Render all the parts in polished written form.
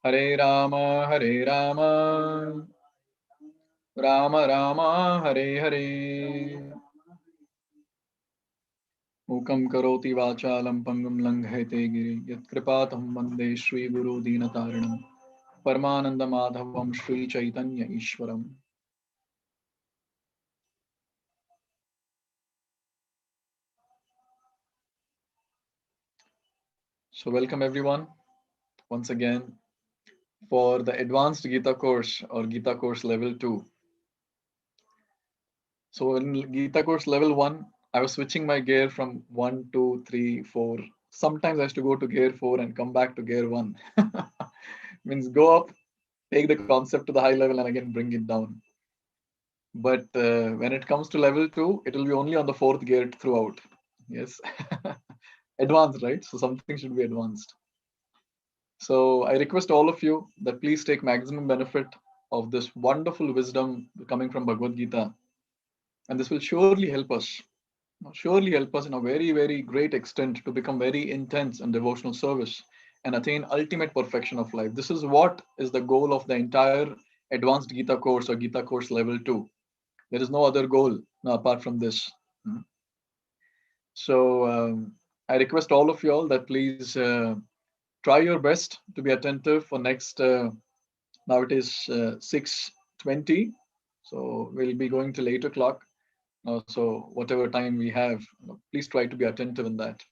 Hare Rama, Rama Rama, Hare Hare. Mukam karoti vachalam pangam langhayate giri yat kripatam vande Shri Guru Dinataranam Paramananda Madhavam Shri Chaitanya Ishwaram. So welcome everyone once again for the advanced Gita course or Gita course level 2. So in Gita course level 1, I was switching my gear from 1, 2, 3, 4. Sometimes I used to go to gear 4 and come back to gear 1. Means go up, take the concept to the high level and again bring it down. But when it comes to level 2, it will be only on the 4th gear throughout. Yes. Advanced, right? So something should be advanced. So I request all of you that please take maximum benefit of this wonderful wisdom coming from Bhagavad-Gita. And this will surely help us in a very, very great extent to become very intense in devotional service and attain ultimate perfection of life. This is what is the goal of the entire advanced Gita course or Gita course level 2. There is no other goal apart from this. So I request all of you all that please try your best to be attentive for next, now it is 6:20. So we'll be going till 8 o'clock. So whatever time we have, please try to be attentive in that.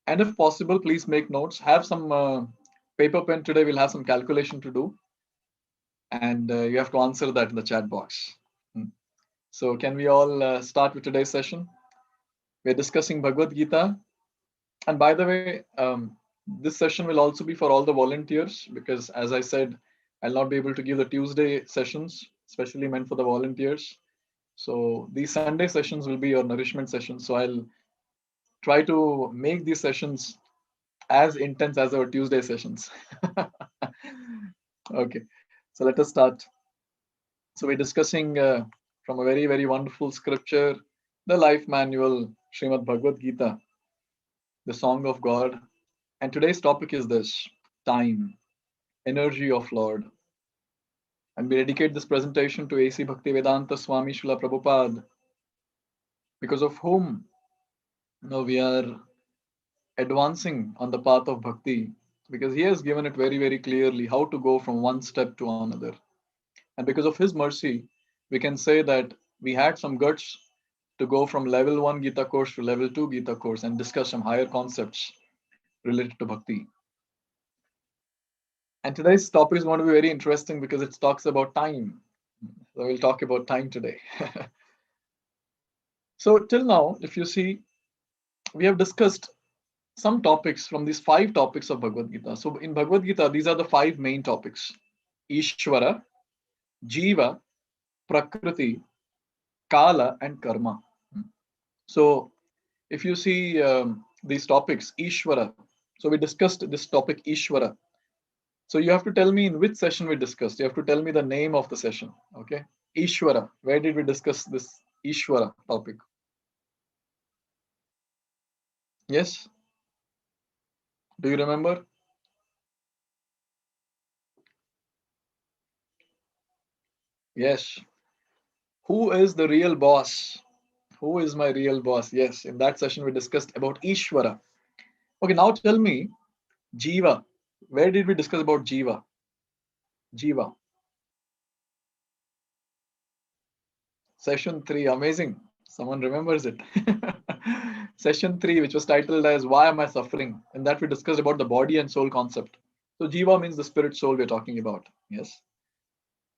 And if possible, please make notes. Have some paper pen today. We'll have some calculation to do. And you have to answer that in the chat box. So can we all start with today's session? We're discussing Bhagavad Gita. And by the way, this session will also be for all the volunteers because as I said, I'll not be able to give the Tuesday sessions, especially meant for the volunteers. So these Sunday sessions will be your nourishment sessions. So I'll try to make these sessions as intense as our Tuesday sessions. Okay, so let us start. So we're discussing from a very, very wonderful scripture, the life manual, Srimad Bhagavad-Gita, the Song of God. And today's topic is this, time, energy of Lord. And we dedicate this presentation to A.C. Bhaktivedanta Swami Srila Prabhupada, because of whom we are advancing on the path of bhakti, because he has given it very, very clearly how to go from one step to another. And because of his mercy, we can say that we had some guts to go from level 1 Gita course to level 2 Gita course and discuss some higher concepts related to bhakti. And today's topic is going to be very interesting because it talks about time. So we'll talk about time today. So till now, if you see, we have discussed some topics from these 5 topics of Bhagavad Gita. So in Bhagavad Gita, these are the 5 main topics: Ishvara, Jiva, Prakriti, Kala, and Karma. So if you see these topics, Ishvara, so we discussed this topic, Ishvara. So you have to tell me in which session we discussed. You have to tell me the name of the session. Okay. Ishvara. Where did we discuss this Ishvara topic? Yes? Do you remember? Yes. Who is the real boss? Who is my real boss? Yes. In that session, we discussed about Ishvara. Okay. Now tell me, Jiva. Where did we discuss about Jiva? Jiva. Session 3. Amazing. Someone remembers it. Session 3, which was titled as Why Am I Suffering? In that we discussed about the body and soul concept. So Jiva means the spirit soul we're talking about. Yes.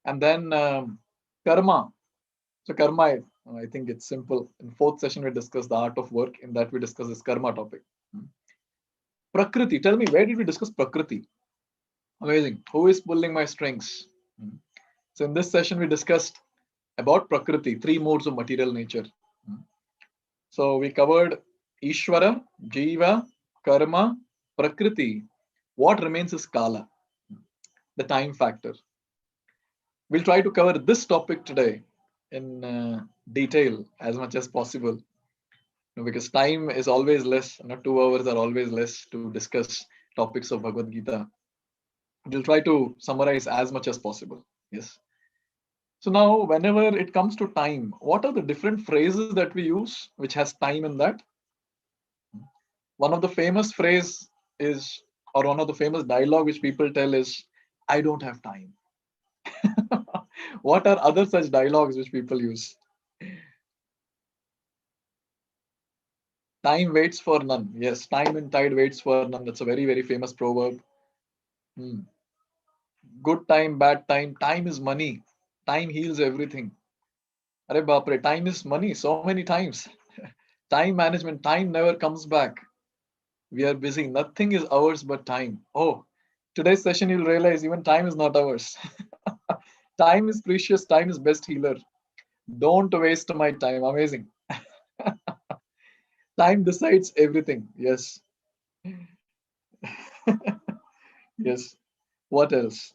And then karma. So karma, I think it's simple. In 4th session, we discussed the art of work. In that we discussed this karma topic. Prakriti. Tell me, where did we discuss Prakriti? Amazing. Who is pulling my strings? So in this session, we discussed about Prakriti, 3 modes of material nature. So we covered Ishvara, Jiva, Karma, Prakriti. What remains is Kala, the time factor. We'll try to cover this topic today in detail as much as possible, because time is always less. 2 hours are always less to discuss topics of Bhagavad Gita. We'll try to summarize as much as possible. Yes. So now, whenever it comes to time, what are the different phrases that we use which has time in that? One of the famous phrase is, or one of the famous dialogue which people tell is, "I don't have time." What are other such dialogues which people use? Time waits for none. Yes, time and tide waits for none. That's a very, very famous proverb. Hmm. Good time, bad time. Time is money. Time heals everything. Arre bapre, time is money so many times. Time management, time never comes back. We are busy. Nothing is ours but time. Oh, today's session you'll realize even time is not ours. Time is precious. Time is best healer. Don't waste my time. Amazing. Time decides everything. Yes. Yes. What else?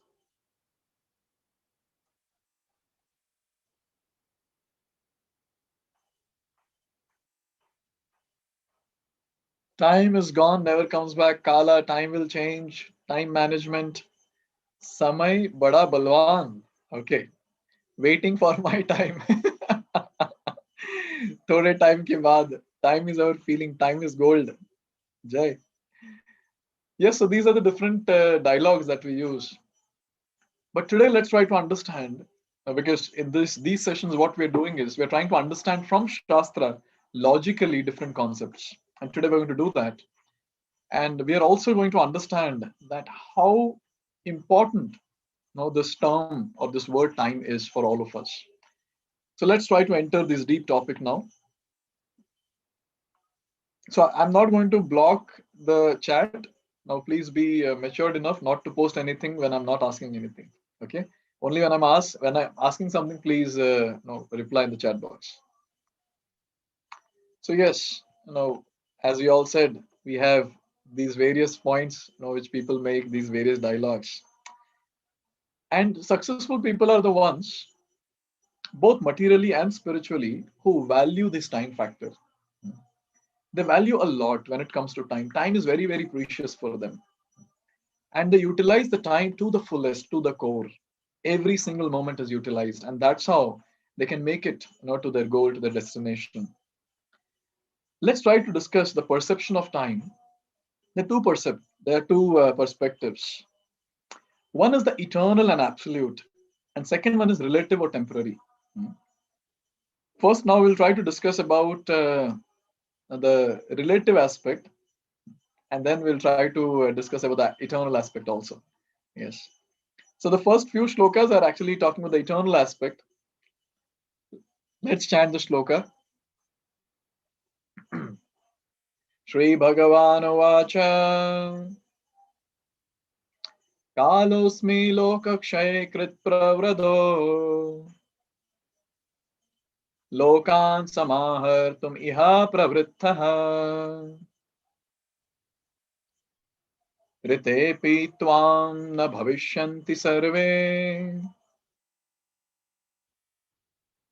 Time is gone, never comes back. Kala, time will change. Time management. Samay bada balwan. Okay. Waiting for my time. थोड़े time के बाद. Time is our feeling. Time is gold. Jai. Yes, so these are the different dialogues that we use. But today, let's try to understand, because in these sessions, what we're doing is we're trying to understand from Shastra logically different concepts. And today we're going to do that. And we are also going to understand that how important this term or this word time is for all of us. So let's try to enter this deep topic now. So I'm not going to block the chat. Now, please be matured enough not to post anything when I'm not asking anything. Okay. Only when I'm asking something, please no, reply in the chat box. So yes, as we all said, we have these various points, which people make, these various dialogues. And successful people are the ones, both materially and spiritually, who value this time factor. They value a lot when it comes to time. Time is very, very precious for them. And they utilize the time to the fullest, to the core. Every single moment is utilized. And that's how they can make it to their goal, to their destination. Let's try to discuss the perception of time. There are two perspectives. One is the eternal and absolute, and second one is relative or temporary. Hmm. First, now we'll try to discuss about the relative aspect, and then we'll try to discuss about the eternal aspect also. Yes. So the first few shlokas are actually talking about the eternal aspect. Let's chant the shloka. Shri Bhagavan Vacha Kalosmi Lokakshay Krit Pravrado Lokan Samahartum Iha Pravrittah Ritepi Tvam Na Bhavishyanti Sarve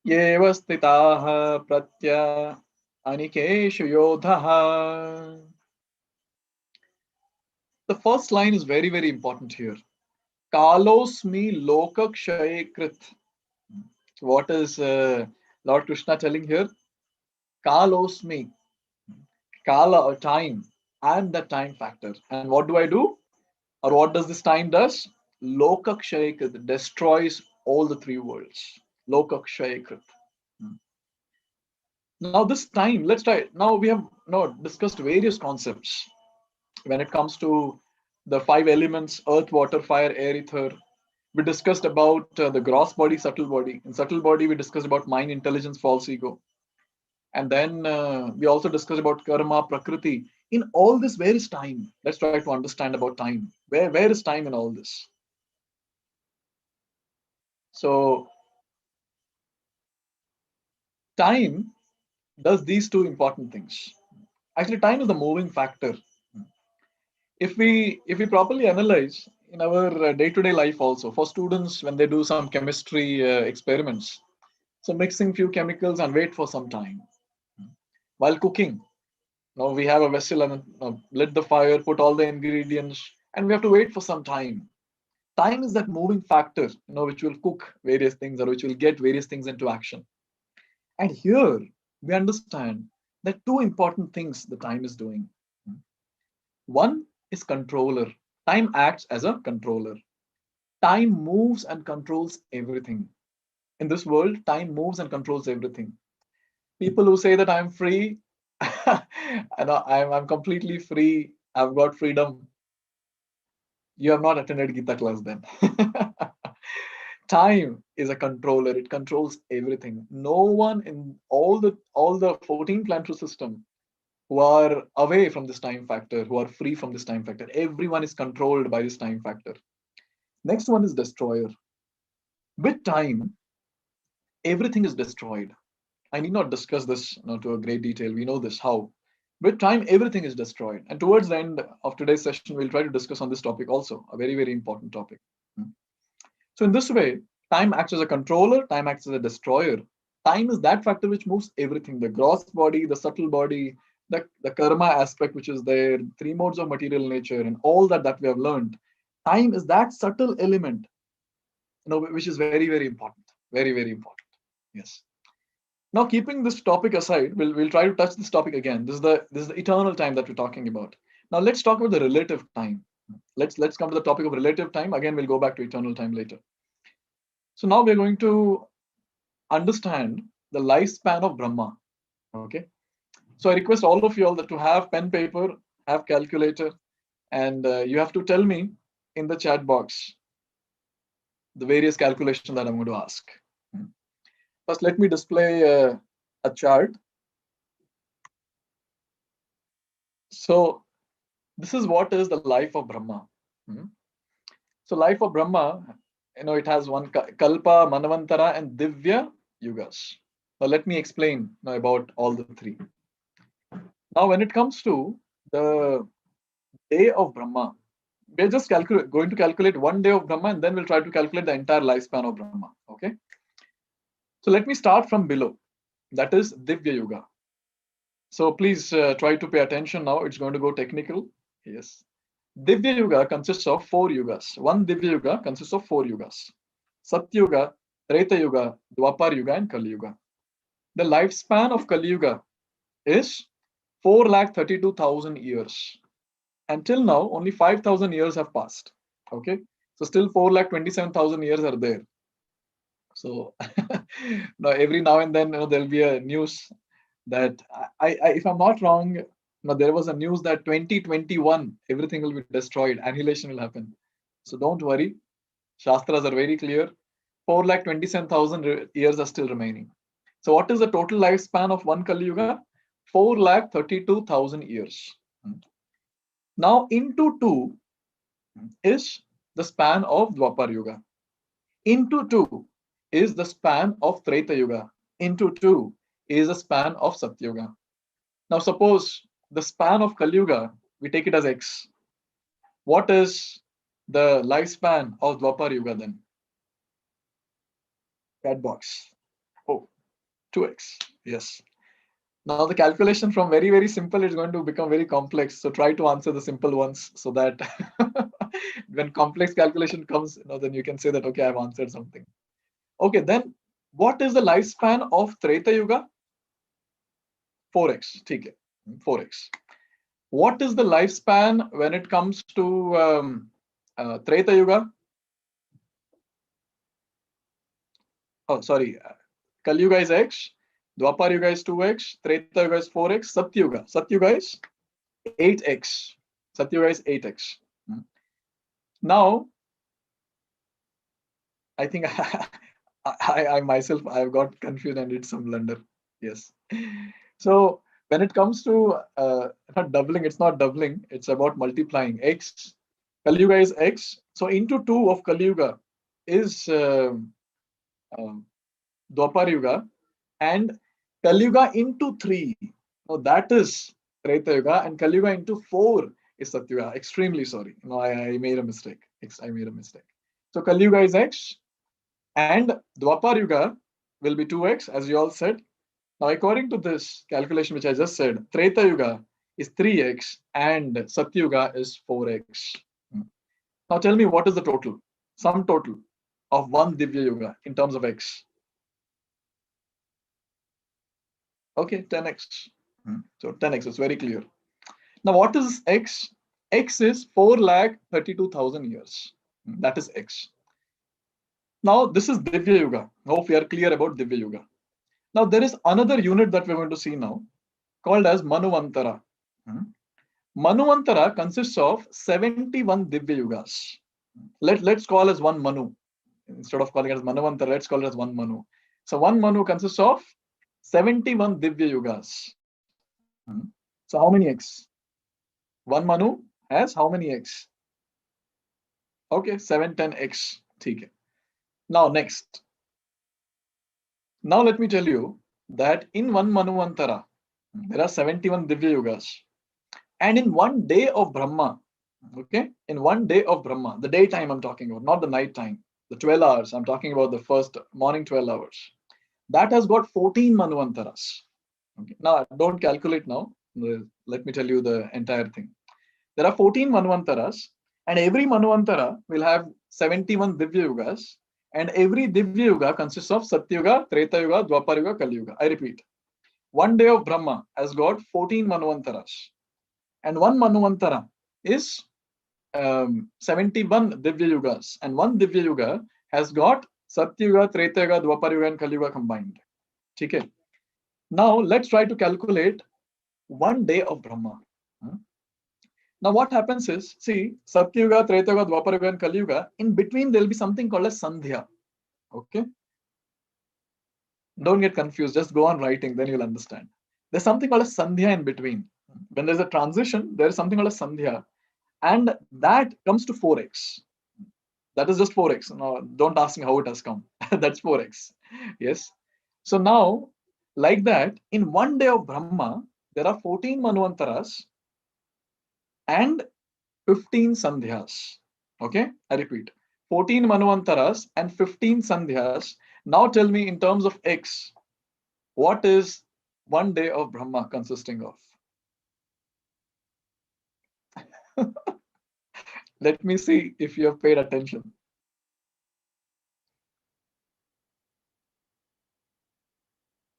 Yeva Stitaha Pratya Anikeshu Yodhaha. The first line is very, very important here. Kalosmi Lokakshay Krit. So what is Lord Krishna telling here? Kalosmi, Kala or time, and the time factor. And what do I do? Or what does this time does? Lokakshayakrit destroys all the three worlds. Lokakshayakrit. Now this time, let's try. Now we have discussed various concepts when it comes to the five elements: earth, water, fire, air, ether. We discussed about the gross body, subtle body. In subtle body, we discussed about mind, intelligence, false ego. And then we also discussed about karma, prakriti. In all this, where is time? Let's try to understand about time. Where is time in all this? So time does these two important things. Actually, time is the moving factor. If we properly analyze in our day-to-day life also, for students when they do some chemistry experiments, so mixing few chemicals and wait for some time. While cooking, now we have a vessel and lit the fire, put all the ingredients, and we have to wait for some time. Time is that moving factor, which will cook various things or which will get various things into action. And here we understand that two important things the time is doing. One is controller. Time acts as a controller. Time moves and controls everything. In this world, time moves and controls everything. People who say that I'm free, and I'm completely free, I've got freedom, you have not attended Gita class then. Time is a controller. It controls everything. No one in all the 14 planetary system who are away from this time factor, who are free from this time factor. Everyone is controlled by this time factor. Next one is destroyer. With time, everything is destroyed. I need not discuss this to a great detail. We know this how. With time, everything is destroyed. And towards the end of today's session, we'll try to discuss on this topic also, a very, very important topic. So in this way, time acts as a controller, time acts as a destroyer. Time is that factor which moves everything, the gross body, the subtle body, the karma aspect which is there, three modes of material nature, and all that we have learned. Time is that subtle element, which is very, very important. Very, very important. Yes. Now, keeping this topic aside, we'll try to touch this topic again. This is the eternal time that we're talking about. Now, let's talk about the relative time. Let's come to the topic of relative time. Again, we'll go back to eternal time later. So now we're going to understand the lifespan of Brahma. Okay. So I request all of you all that to have pen, paper, have calculator, and you have to tell me in the chat box the various calculations that I'm going to ask. First, let me display a chart. So this is what is the life of Brahma. So life of Brahma, it has one Kalpa, Manavantara, and Divya Yugas. Now let me explain about all the three. Now when it comes to the day of Brahma, we're just going to calculate 1 day of Brahma, and then we'll try to calculate the entire lifespan of Brahma. Okay. So let me start from below. That is Divya Yuga. So please try to pay attention now. It's going to go technical. Yes. Divya Yuga consists of 4 yugas. One Divya Yuga consists of 4 yugas. Satyuga, Treta Yuga, Dwapar Yuga, and Kali Yuga. The lifespan of Kali Yuga is 4,32,000 years. Until now, only 5,000 years have passed. Okay. So still 4,27,000 years are there. So now every now and then there'll be a news that I if I'm not wrong, there was a news that 2021 everything will be destroyed, annihilation will happen. So don't worry, Shastras are very clear. 4,27,000 years are still remaining. So what is the total lifespan of one Kali Yuga? 4,32,000 years. Now into 2 is the span of Dwapar Yuga. Into 2 is the span of Treta Yuga. Into 2 is the span of Satyuga. Now suppose the span of Kali Yuga, we take it as X. What is the lifespan of Dwapar Yuga then? Chat box. Oh, 2X. Yes. Now the calculation from very, very simple is going to become very complex. So try to answer the simple ones so that when complex calculation comes, then you can say that, okay, I've answered something. Okay, then what is the lifespan of Treta Yuga? 4X. Okay, 4X. What is the lifespan when it comes to Treta Yuga? Oh, sorry. Kali Yuga is X. Dwapar Yuga is 2X. Treta Yuga is 4X. Satyuga is 8X. Satyuga is 8X. Now, I think I myself, I've got confused and did some blunder. Yes. So when it comes to not doubling, it's not doubling. It's about multiplying. X. Kali Yuga is X. So into 2 of Kali Yuga is Dwapar Yuga, and Kali Yuga into 3. Now that is Treta Yuga, and Kali Yuga into 4 is Satyuga. Extremely sorry. No, I made a mistake. I made a mistake. So Kali Yuga is X, and Dwapar Yuga will be 2X, as you all said. Now, according to this calculation which I just said, Treta Yuga is 3X and Satyuga is 4X. Now tell me, what is the total? sum total of one Divya Yuga in terms of X? Okay, 10x. So 10x is very clear. Now, what is X? X is 4,32,000 years. That is X. Now, this is Divya Yuga. Hope we are clear about Divya Yuga. Now, there is another unit that we're going to see now called as Manuvantara. Manuvantara consists of 71 Divya Yugas. Let's call as one Manu. Instead of calling it as Manuvantara, let's call it as one Manu. So one Manu consists of 71 Divya Yugas. So how many X? One Manu has how many X? Okay, 710X. Okay. Now next. Now let me tell you that in one Manuvantara, there are 71 Divya Yugas. And in one day of Brahma, okay, in one day of Brahma, the daytime I'm talking about, not the night time, the 12 hours, I'm talking about the first morning 12 hours. That has got 14 Manvantaras. Okay. Now, don't calculate now. Let me tell you the entire thing. There are 14 Manvantaras, and every Manvantara will have 71 Divya Yugas, and every Divya Yuga consists of Satyuga, Treta Yuga, Dwapar Yuga, Kali Yuga. I repeat, one day of Brahma has got 14 Manvantaras, and one Manvantara is 71 Divya Yugas, and one Divya Yuga has got Satyuga, Treta Yuga, Dwapar Yuga, and Kali Yuga combined. Okay. Now let's try to calculate one day of Brahma. Now what happens is, see, Satyuga, Treta Yuga, Dwapar Yuga, and Kali Yuga, in between there will be something called as Sandhya. Okay. Don't get confused, just go on writing, then you'll understand. There's something called a Sandhya in between. When there's a transition, there is something called a Sandhya, and that comes to 4x. That is just 4x. Now, don't ask me how it has come. That's 4x. Yes. So now, like that, in one day of Brahma, there are 14 Manvantaras and 15 Sandhyas. Okay. I repeat, 14 Manvantaras and 15 Sandhyas. Now tell me in terms of X, what is one day of Brahma consisting of? Let me see if you have paid attention.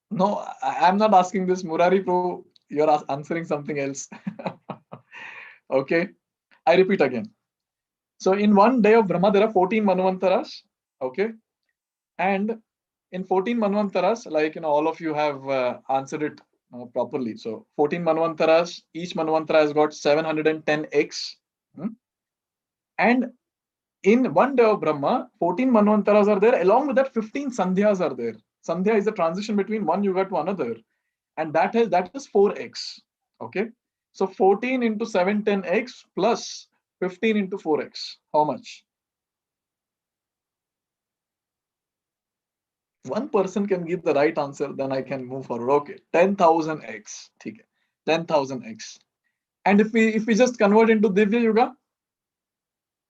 No, I'm not asking this, Murari Prabhu. You're answering something else. Okay. I repeat again. So in one day of Brahma, there are 14 Manvantaras. Okay. And in 14 Manvantaras, like, all of you have answered it properly. So 14 Manvantaras, each Manvantara has got 710x. And in one day of Brahma, 14 Manvantaras are there. Along with that, 15 Sandhyas are there. Sandhya is the transition between one yuga to another. And that is 4x. Okay. So 14 into 710x plus 15 into 4x. How much? One person can give the right answer, then I can move forward. Okay, 10,000x. 10,000x. And if we just convert into Divya Yuga,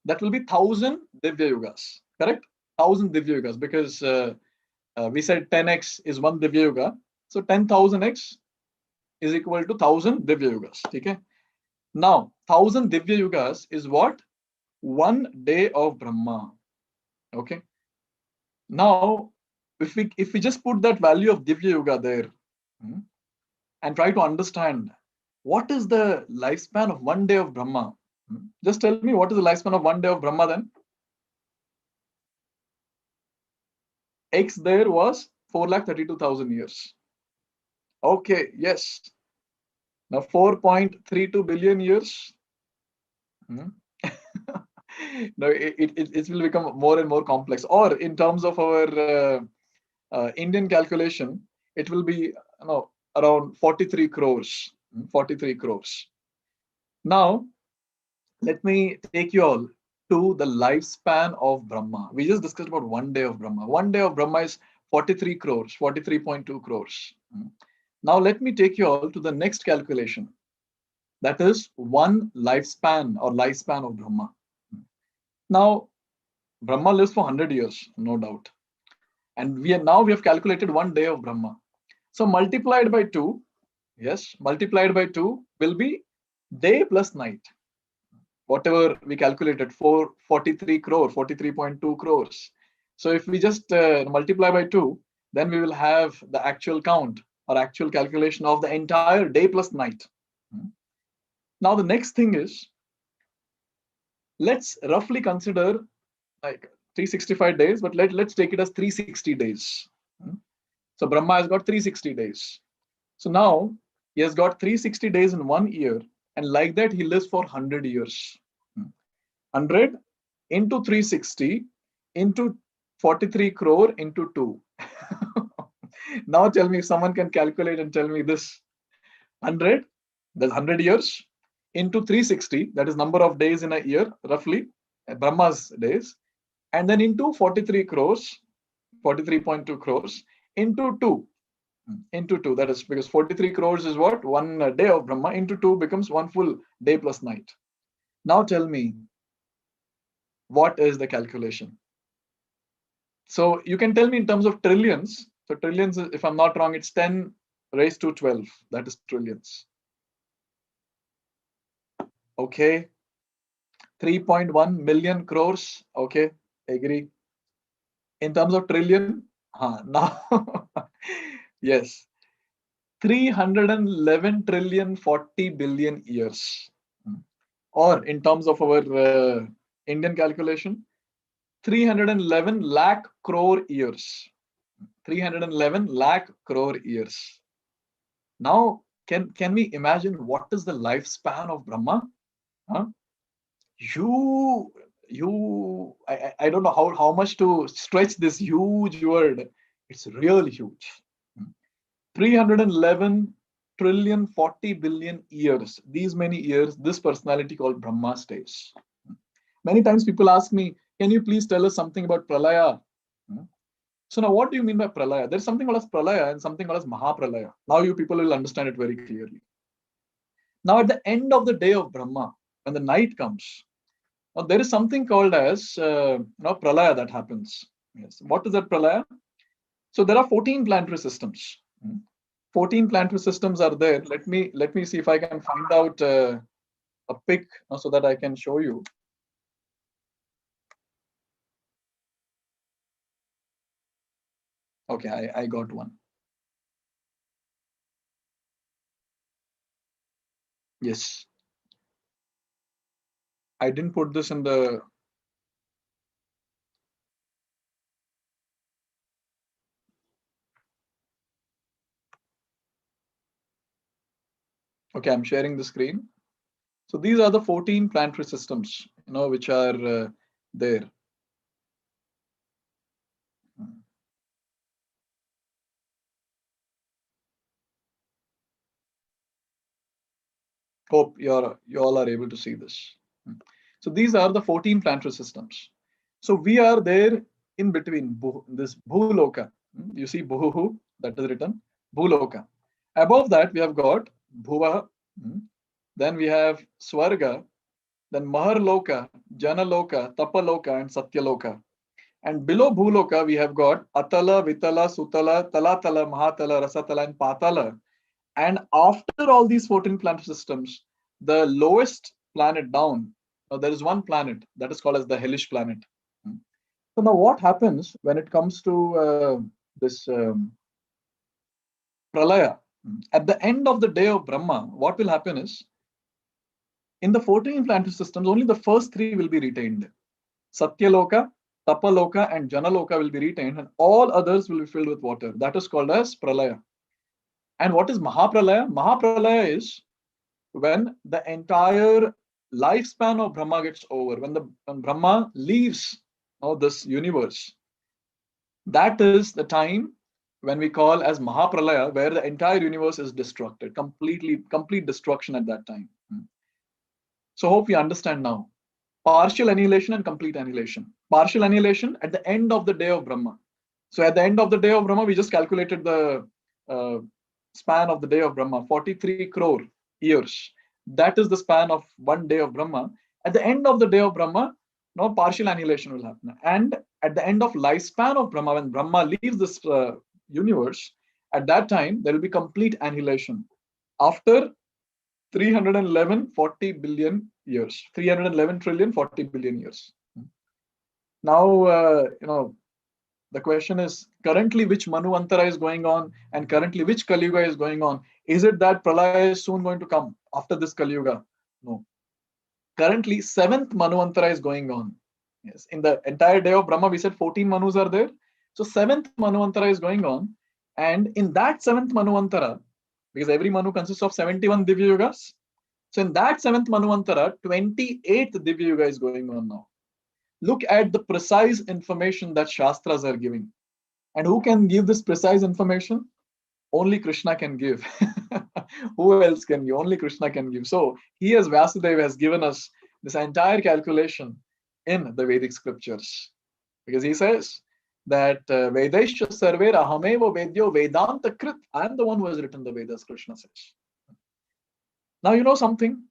that will be 1,000 Divya Yugas. Correct? 1,000 Divya Yugas, because we said 10x is one Divya Yuga. So 10,000x is equal to 1,000 Divya Yugas. Okay? Now, 1,000 Divya Yugas is what? One day of Brahma. Okay? Now, if we just put that value of Divya Yuga there and try to understand what is the lifespan of one day of Brahma, just tell me what is the lifespan of one day of Brahma then? X there was 4,32,000 years. Okay, yes. Now 4.32 billion years. No, it will become more and more complex. Or in terms of our Indian calculation, it will be around 43 crores. 43 crores. Now, let me take you all to the lifespan of Brahma. We just discussed about one day of Brahma. One day of Brahma is 43 crores, 43.2 crores. Now, let me take you all to the next calculation. That is one lifespan or lifespan of Brahma. Now, Brahma lives for 100 years, no doubt. And we have calculated one day of Brahma. So multiplied by 2, yes, multiplied by 2 will be day plus night. whatever we calculated, 443 crore, 43.2 crores. So if we just multiply by 2, then we will have the actual count or actual calculation of the entire day plus night. Now the next thing is, let's roughly consider like 365 days, but let's take it as 360 days. So Brahma has got 360 days. So now he has got 360 days in 1 year, and like that he lives for 100 years. 100 into 360 into 43 crore into 2. Now tell me if someone can calculate and tell me this. 100, that's 100 years, into 360, that is number of days in a year, roughly, Brahma's days, and then into 43 crores, 43.2 crores, into 2. Into 2, that is because 43 crores is what? 1 day of Brahma, into 2 becomes 1 full day plus night. Now tell me, what is the calculation? So you can tell me in terms of trillions. So trillions, if I'm not wrong, it's 10 raised to 12. That is trillions. Okay. 3.1 million crores. Okay, agree. In terms of trillion, now, yes, 311 trillion 40 billion years. Or in terms of our Indian calculation, 311 lakh crore years. 311 lakh crore years. Now, can we imagine what is the lifespan of Brahma? Huh? I don't know how much to stretch this huge word. It's really huge. 311 trillion 40 billion years. These many years, this personality called Brahma stays. Many times people ask me, can you please tell us something about Pralaya? So now what do you mean by Pralaya? There's something called as Pralaya and something called as Mahapralaya. Now you people will understand it very clearly. Now at the end of the day of Brahma, when the night comes, now there is something called as Pralaya that happens. Yes. What is that Pralaya? So there are 14 planetary systems. 14 planetary systems are there. Let me see if I can find out a pic so that I can show you. Okay, I got one. Yes. I didn't put this in the. Okay, I'm sharing the screen. So these are the 14 planetary systems, which are there. Hope you all are able to see this. So these are the 14 planetary systems. So we are there in between this Bhuloka. You see Bhuhu, that is written Bhuloka. Above that we have got Bhuva, then we have Swarga, then Maharloka, Janaloka, Tapaloka, and Satyaloka. And below Bhuloka we have got Atala, Vitala, Sutala, Talatala, Mahatala, Rasatala, and Patala. And after all these 14 planet systems, the lowest planet down, there is one planet that is called as the Hellish Planet. So now what happens when it comes to this Pralaya? At the end of the day of Brahma, what will happen is, in the 14 planetary systems, only the first 3 will be retained. Satyaloka, Tapaloka, and Janaloka will be retained, and all others will be filled with water. That is called as Pralaya. And what is Mahapralaya? Mahapralaya is when the entire lifespan of Brahma gets over, when Brahma leaves this universe. That is the time when we call as Mahapralaya, where the entire universe is destructed, complete destruction at that time. So hope we understand now. Partial annihilation and complete annihilation. Partial annihilation at the end of the day of Brahma. So at the end of the day of Brahma, we just calculated the span of the day of Brahma, 43 crore years. That is the span of 1 day of Brahma. At the end of the day of Brahma, no partial annihilation will happen. And at the end of lifespan of Brahma, when Brahma leaves this universe, at that time, there will be complete annihilation. After 311 40 billion years. 311 trillion, 40 billion years. Now, the question is, currently which Manvantara is going on, and currently which Kali Yuga is going on? Is it that Pralaya is soon going to come after this Kali Yuga? No. Currently, 7th Manvantara is going on. Yes, in the entire day of Brahma, we said 14 Manus are there. So 7th Manvantara is going on. And in that 7th Manvantara, because every Manu consists of 71 Divya Yugas, so in that 7th Manvantara, 28th Divya Yuga is going on now. Look at the precise information that Shastras are giving. And who can give this precise information? Only Krishna can give. Who else can give? Only Krishna can give. So he, as Vasudeva, has given us this entire calculation in the Vedic scriptures. Because he says that Vedaisha Sarver Ahamevo Vedyo Vedanta Krit. I am the one who has written the Vedas, Krishna says. Now, you know something?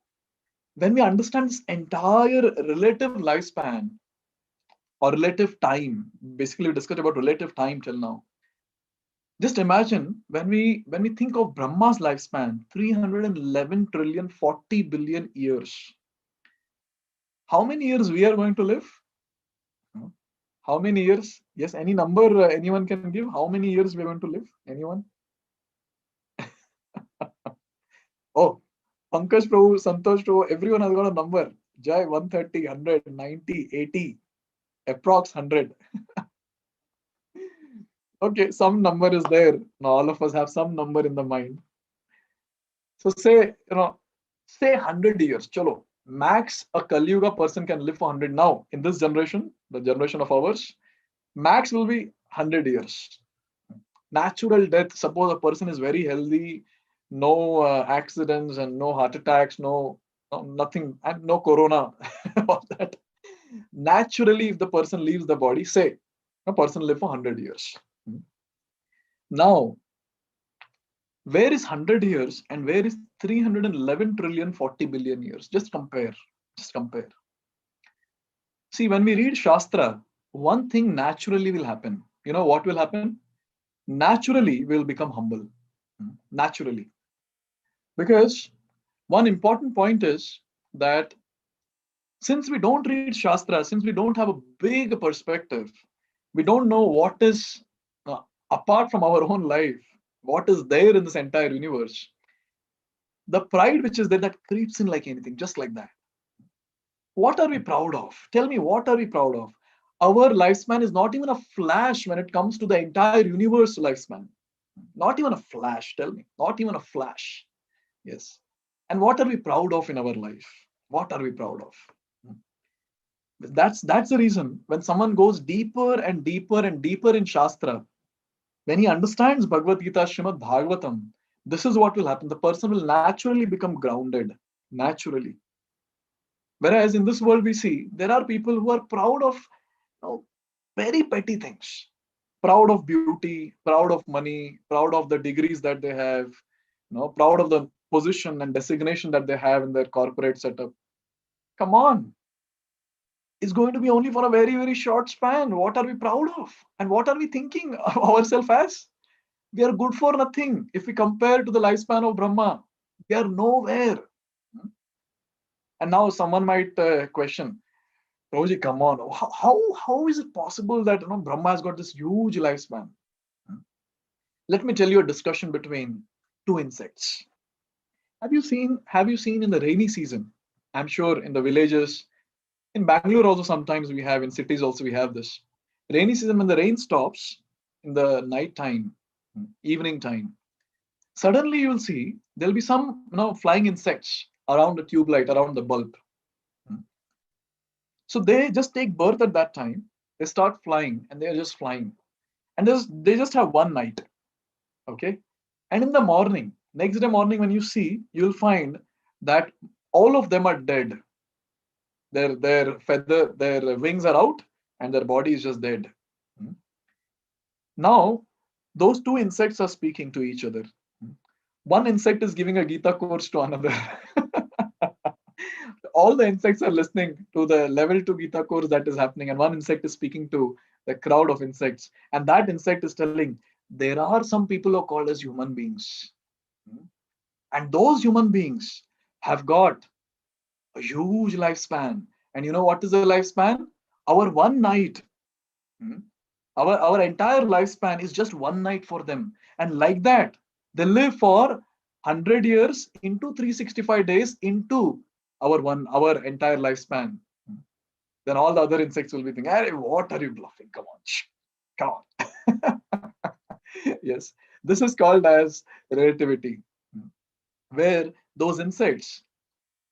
When we understand this entire relative lifespan or relative time, basically we discussed about relative time till now. Just imagine when we think of Brahma's lifespan, 311 trillion, 40 billion years. How many years we are going to live? How many years? Yes, any number anyone can give. How many years we are going to live? Anyone? Oh, Pankaj Prabhu, Santosh Prabhu, everyone has got a number. Jai, 130, 100, 90, 80, approx 100. Okay, some number is there. Now all of us have some number in the mind. So say 100 years. Chalo, max a Kali Yuga person can live for 100 now. In this generation, the generation of ours, max will be 100 years. Natural death, suppose a person is very healthy, no accidents and no heart attacks, no nothing, and no corona, all that. Naturally, if the person leaves the body, say a person live for 100 years. Now, where is 100 years and where is 311 trillion 40 billion years? Just compare. Just compare. See, when we read Shastra, one thing naturally will happen. You know what will happen? Naturally, we'll become humble. Naturally. Because one important point is that since we don't read Shastra, since we don't have a big perspective, we don't know what is apart from our own life, what is there in this entire universe. The pride which is there, that creeps in like anything, just like that. What are we proud of? Tell me, what are we proud of? Our lifespan is not even a flash when it comes to the entire universe lifespan. Not even a flash, tell me. Not even a flash. Yes. And what are we proud of in our life? What are we proud of? That's the reason when someone goes deeper and deeper and deeper in Shastra, when he understands Bhagavad-Gita, Srimad Bhagavatam, this is what will happen. The person will naturally become grounded. Naturally. Whereas in this world we see, there are people who are proud of very petty things. Proud of beauty, proud of money, proud of the degrees that they have, proud of the position and designation that they have in their corporate setup. Come on. It's going to be only for a very, very short span. What are we proud of? And what are we thinking of ourselves as? We are good for nothing. If we compare to the lifespan of Brahma, we are nowhere. And now someone might question, Roji, come on. How is it possible that Brahma has got this huge lifespan? Let me tell you a discussion between two insects. Have you seen in the rainy season? I'm sure in the villages, in Bangalore also sometimes we have, in cities also we have this. Rainy season, when the rain stops in the night time, evening time, suddenly you'll see there'll be some flying insects around the tube light, around the bulb. So they just take birth at that time. They start flying and they're just flying. And they just have one night. Okay. And in the morning, next day morning, when you see, you'll find that all of them are dead. Their wings are out and their body is just dead. Now, those two insects are speaking to each other. One insect is giving a Gita course to another. All the insects are listening to the level 2 Gita course that is happening, and one insect is speaking to the crowd of insects. And that insect is telling, there are some people who are called as human beings. And those human beings have got a huge lifespan. And you know what is the lifespan? Our one night. Hmm? Our entire lifespan is just one night for them. And like that, they live for 100 years into 365 days into our entire lifespan. Then all the other insects will be thinking, hey, what are you bluffing? Come on. Come on. Yes. This is called as relativity, where those insects,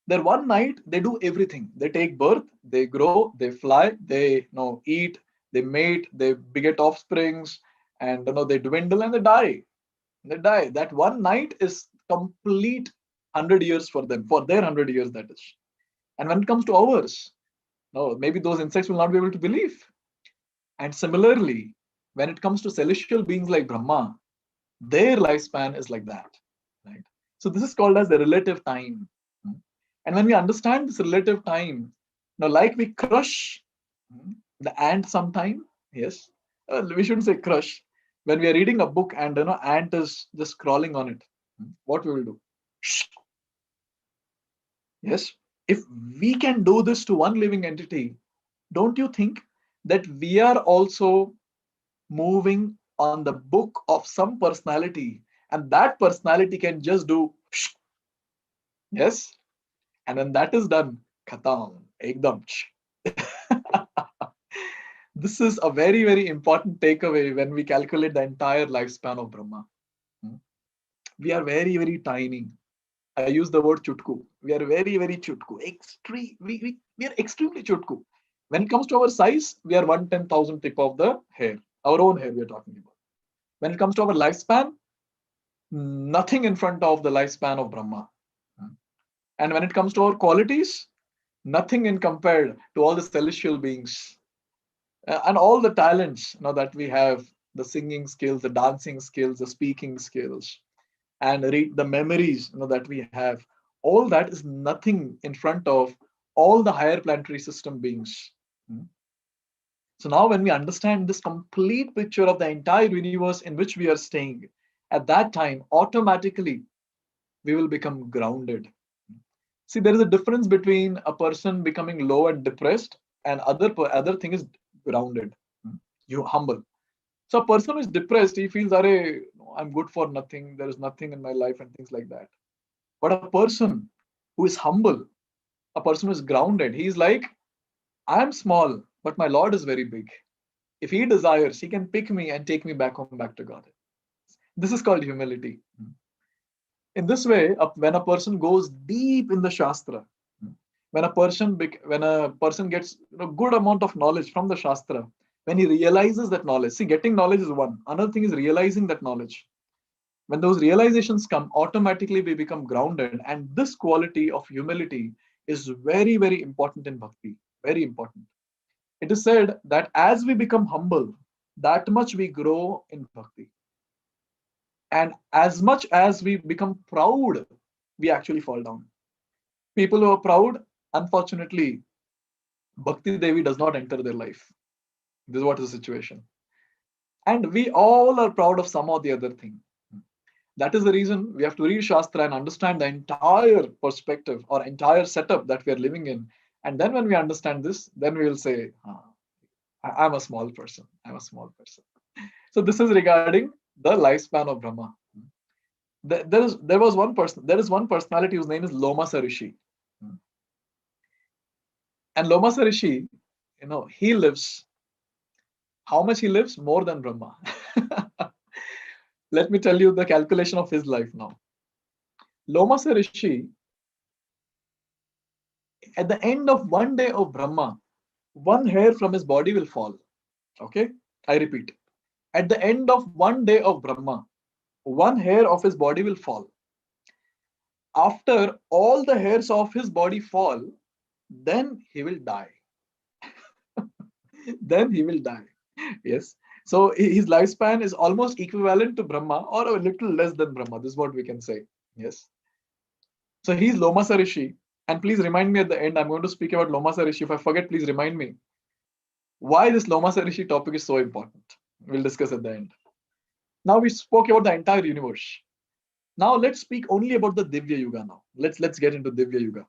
their one night, they do everything. They take birth, they grow, they fly, they eat, they mate, they beget offsprings, and they dwindle and they die. They die. That one night is complete 100 years for them, for their 100 years, that is. And when it comes to ours, no, maybe those insects will not be able to believe. And similarly, when it comes to celestial beings like Brahma, their lifespan is like that, right? So this is called as the relative time. And when we understand this relative time, like we crush the ant sometime, yes, we shouldn't say crush. When we are reading a book and ant is just crawling on it, what we will do? Yes, if we can do this to one living entity, don't you think that we are also moving on the book of some personality, and that personality can just do yes, and when that is done, khatam, ekdam. This is a very, very important takeaway when we calculate the entire lifespan of Brahma. We are very, very tiny. I use the word chutku. We are very, very chutku. We are extremely chutku. When it comes to our size, we are 1/10,000th tip of the hair. Our own hair we are talking about. When it comes to our lifespan, nothing in front of the lifespan of Brahma. And when it comes to our qualities, nothing in compared to all the celestial beings and all the talents that we have, the singing skills, the dancing skills, the speaking skills, and read the memories that we have. All that is nothing in front of all the higher planetary system beings. So now when we understand this complete picture of the entire universe in which we are staying, at that time, automatically, we will become grounded. See, there is a difference between a person becoming low and depressed, and other thing is grounded. You humble. So a person who is depressed, he feels, Arey, I'm good for nothing, there is nothing in my life, and things like that. But a person who is humble, a person who is grounded, he's like, I'm small, but my Lord is very big. If he desires, he can pick me and take me back home, back to God. This is called humility. In this way, when a person goes deep in the Shastra, when a person gets a good amount of knowledge from the Shastra, when he realizes that knowledge, see, getting knowledge is one. Another thing is realizing that knowledge. When those realizations come, automatically we become grounded. And this quality of humility is very, very important in bhakti. Very important. It is said that as we become humble, that much we grow in bhakti. And as much as we become proud, we actually fall down. People who are proud, unfortunately, Bhakti Devi does not enter their life. This is what is the situation. And we all are proud of some or the other thing. That is the reason we have to read Shastra and understand the entire perspective or entire setup that we are living in. And then when we understand this, then we will say, I'm a small person. I'm a small person. So this is regarding the lifespan of Brahma. There is one personality whose name is Lomasa Rishi. And Lomasa Rishi, he lives, how much he lives? More than Brahma. Let me tell you the calculation of his life now. Lomasa Rishi, at the end of one day of Brahma, one hair from his body will fall. Okay? I repeat. At the end of one day of Brahma, one hair of his body will fall. After all the hairs of his body fall, then he will die. Then he will die. Yes. So his lifespan is almost equivalent to Brahma or a little less than Brahma. This is what we can say. Yes. So he's Lomasa Rishi. And please remind me at the end, I'm going to speak about Lomasa Rishi. If I forget, please remind me. Why this Lomasa Rishi topic is so important. We'll discuss at the end. Now we spoke about the entire universe. Now let's speak only about the Divya Yuga now. Let's get into Divya Yuga.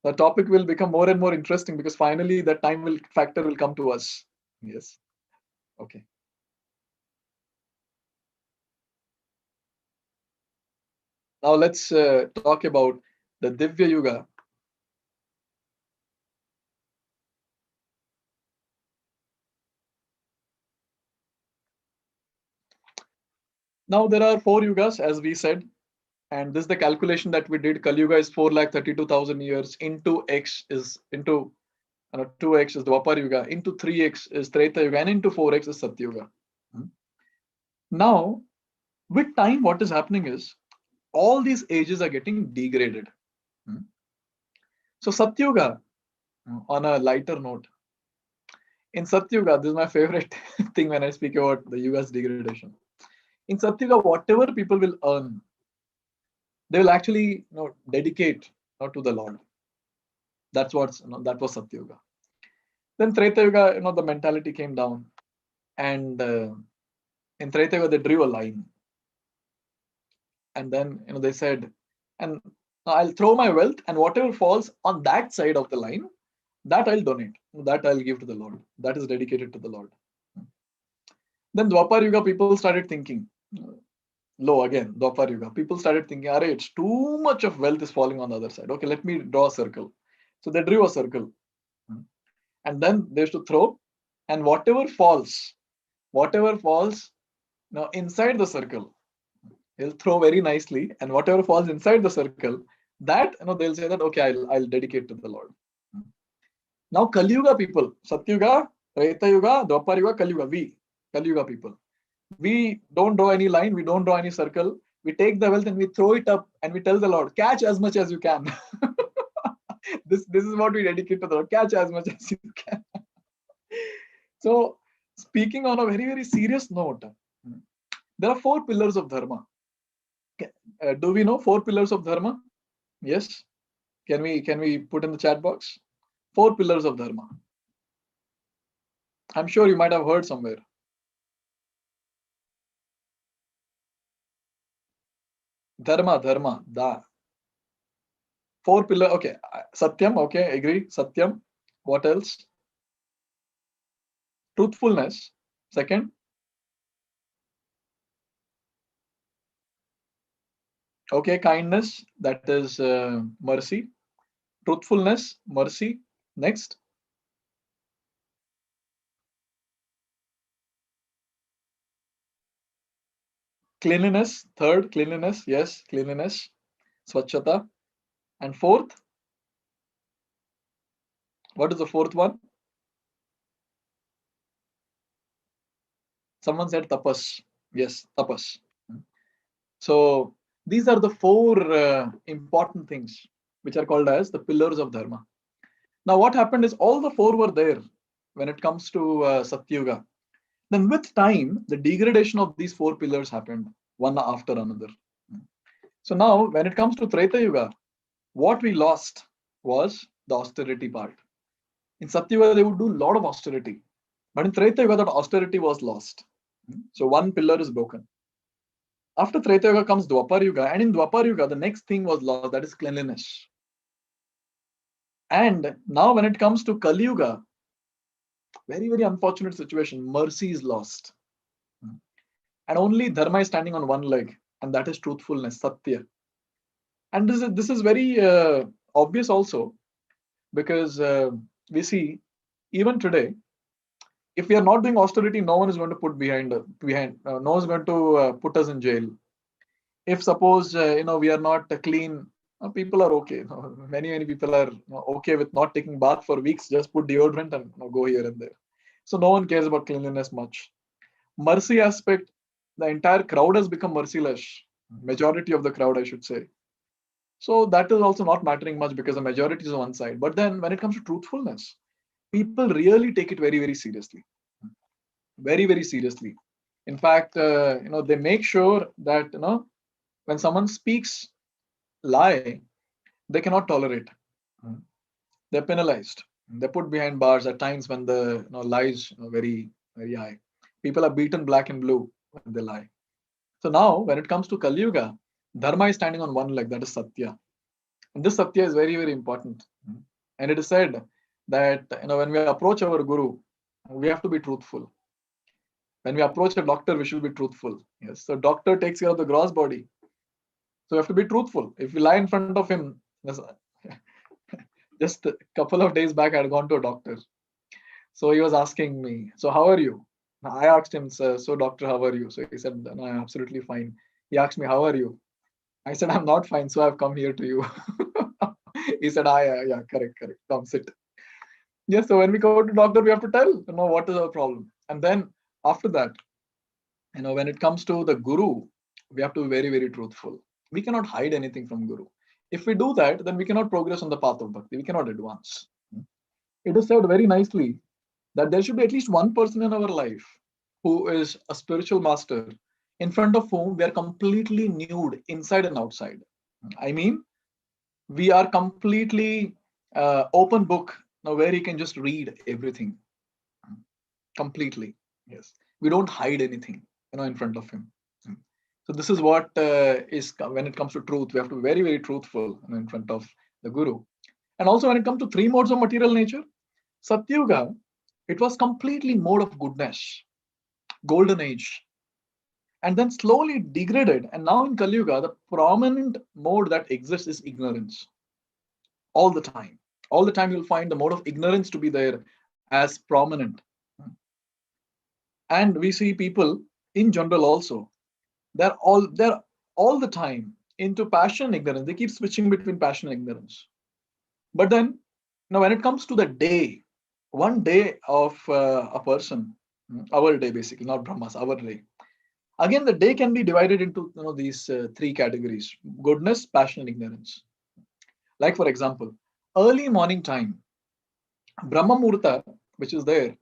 the topic will become more and more interesting because finally that factor will come to us. Yes. Okay. Now let's talk about the Divya Yuga. Now there are 4 yugas, as we said, and this is the calculation that we did. Kali Yuga is 4,32,000 years, into X is into 2x is Dwapar Yuga, into 3x is Treta Yuga, and into 4x is Satya Yuga. Now, with time, what is happening is all these ages are getting degraded. So Satya Yuga, on a lighter note, in Satya Yuga, this is my favorite thing when I speak about the Yuga's degradation. In Satya Yuga, whatever people will earn, they will actually dedicate to the Lord. That was Satya Yuga. Then Treta Yuga, the mentality came down, and in Treta Yuga they drew a line, and then they said, and I'll throw my wealth, and whatever falls on that side of the line, that I'll donate, that I'll give to the Lord, that is dedicated to the Lord. Then Dwapar Yuga, people started thinking, Dwapar Yuga, people started thinking, it's too much of wealth is falling on the other side. Okay, let me draw a circle. So they drew a circle, and then they used to throw, and whatever falls now inside the circle, he'll throw very nicely, and whatever falls inside the circle, that they'll say that, okay, I'll dedicate to the Lord. Now Kali Yuga people, Satya Yuga, Treta Yuga, Dwapar Yuga, Kali Yuga, Kali Yuga people, we don't draw any line, we don't draw any circle, we take the wealth and we throw it up, and we tell the Lord, catch as much as you can. This is what we dedicate to the Lord, catch as much as you can. So speaking on a very, very serious note, there are 4 pillars of Dharma. Do we know 4 pillars of Dharma? Yes. Can we put in the chat box? 4 pillars of Dharma. I'm sure you might have heard somewhere. Dharma, da. 4 pillars. Okay. Satyam, okay, agree. Satyam. What else? Truthfulness. Second. Okay, kindness. That is mercy. Truthfulness, mercy. Next. Cleanliness. Third, cleanliness. Yes, cleanliness. Swachhata. And fourth. What is the fourth one? Someone said tapas. Yes, tapas. So these are the 4 important things which are called as the pillars of Dharma. Now what happened is all the 4 were there when it comes to Satya Yuga. Then with time, the degradation of these 4 pillars happened one after another. So now when it comes to Treta Yuga, what we lost was the austerity part. In Satya Yuga, they would do a lot of austerity. But in Treta Yuga, that austerity was lost. So one pillar is broken. After Treta Yuga comes Dwapar Yuga, and in Dwapar Yuga, the next thing was lost, that is cleanliness. And now when it comes to Kali Yuga, very, very unfortunate situation, mercy is lost. And only Dharma is standing on one leg, and that is truthfulness, Satya. And this is very obvious also, because we see, even today, if we are not doing austerity, no one is going to put no one is going to put us in jail. If suppose we are not clean, people are okay. Many people are okay with not taking bath for weeks. Just put deodorant and go here and there. So no one cares about cleanliness much. Mercy aspect, the entire crowd has become merciless. Majority of the crowd, I should say. So that is also not mattering much because the majority is on one side. But then when it comes to truthfulness, people really take it very, very seriously. Very, very seriously. In fact, they make sure that when someone speaks lie, they cannot tolerate. They're penalized. They're put behind bars at times when the lies very, very high. People are beaten black and blue when they lie. So now, when it comes to Kali Yuga, Dharma is standing on one leg, that is Satya. And this Satya is very, very important. And it is said that when we approach our guru, we have to be truthful. When we approach a doctor, we should be truthful. Yes. So doctor takes care of the gross body. So we have to be truthful. If we lie in front of him, just a couple of days back, I had gone to a doctor. So he was asking me, so how are you? I asked him, so doctor, how are you? So he said, no, I'm absolutely fine. He asked me, how are you? I said, I'm not fine, so I've come here to you. He said, yeah, correct. Come sit. Yes, so when we go to doctor, we have to tell, what is our problem. And then after that, when it comes to the guru, we have to be very, very truthful. We cannot hide anything from guru. If we do that, then we cannot progress on the path of bhakti. We cannot advance. It is said very nicely that there should be at least one person in our life who is a spiritual master in front of whom we are completely nude inside and outside. I mean, we are completely open book now where he can just read everything completely. Yes, we don't hide anything in front of him. So this is what is when it comes to truth, we have to be very, very truthful in front of the guru. And also when it comes to three modes of material nature, Satyuga, it was completely mode of goodness, golden age, and then slowly degraded. And now in Kali Yuga, the prominent mode that exists is ignorance. All the time. All the time you'll find the mode of ignorance to be there as prominent. And we see people in general also, they're all the time into passion and ignorance. They keep switching between passion and ignorance. But then, when it comes to the day, one day of a person, our day basically, not Brahma's, our day. Again, the day can be divided into these three categories: goodness, passion, and ignorance. Like for example, early morning time, Brahma Murta, which is there,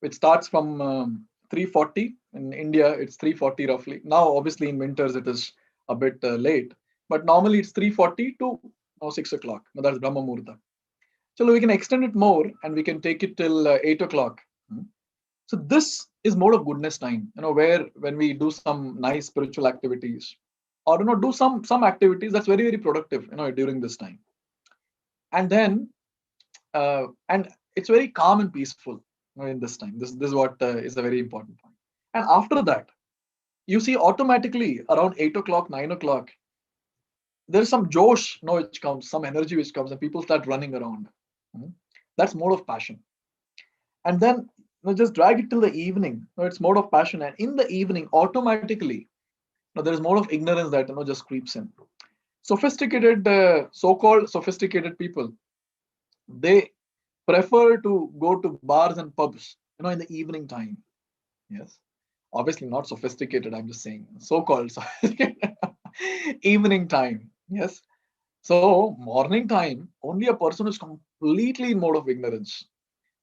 which starts from 3:40 in India. It's 3:40 roughly. Now, obviously, in winters it is a bit late, but normally it's 3:40 to 6 o'clock. Now, that's Brahma Murta. So we can extend it more and we can take it till 8 o'clock. So this is mode of goodness time, where when we do some nice spiritual activities or do some activities that's very, very productive, during this time. And then and it's very calm and peaceful in this time. This is what is a very important point. And after that, you see automatically around 8 o'clock, 9 o'clock, there's some josh, which comes, some energy which comes, and people start running around. That's mode of passion. And then just drag it till the evening. It's mode of passion, and in the evening, automatically, there's mode of ignorance that just creeps in. Sophisticated, so-called sophisticated people, they prefer to go to bars and pubs, in the evening time. Yes, obviously not sophisticated. I'm just saying so-called evening time. Yes. So morning time, only a person is completely in mode of ignorance,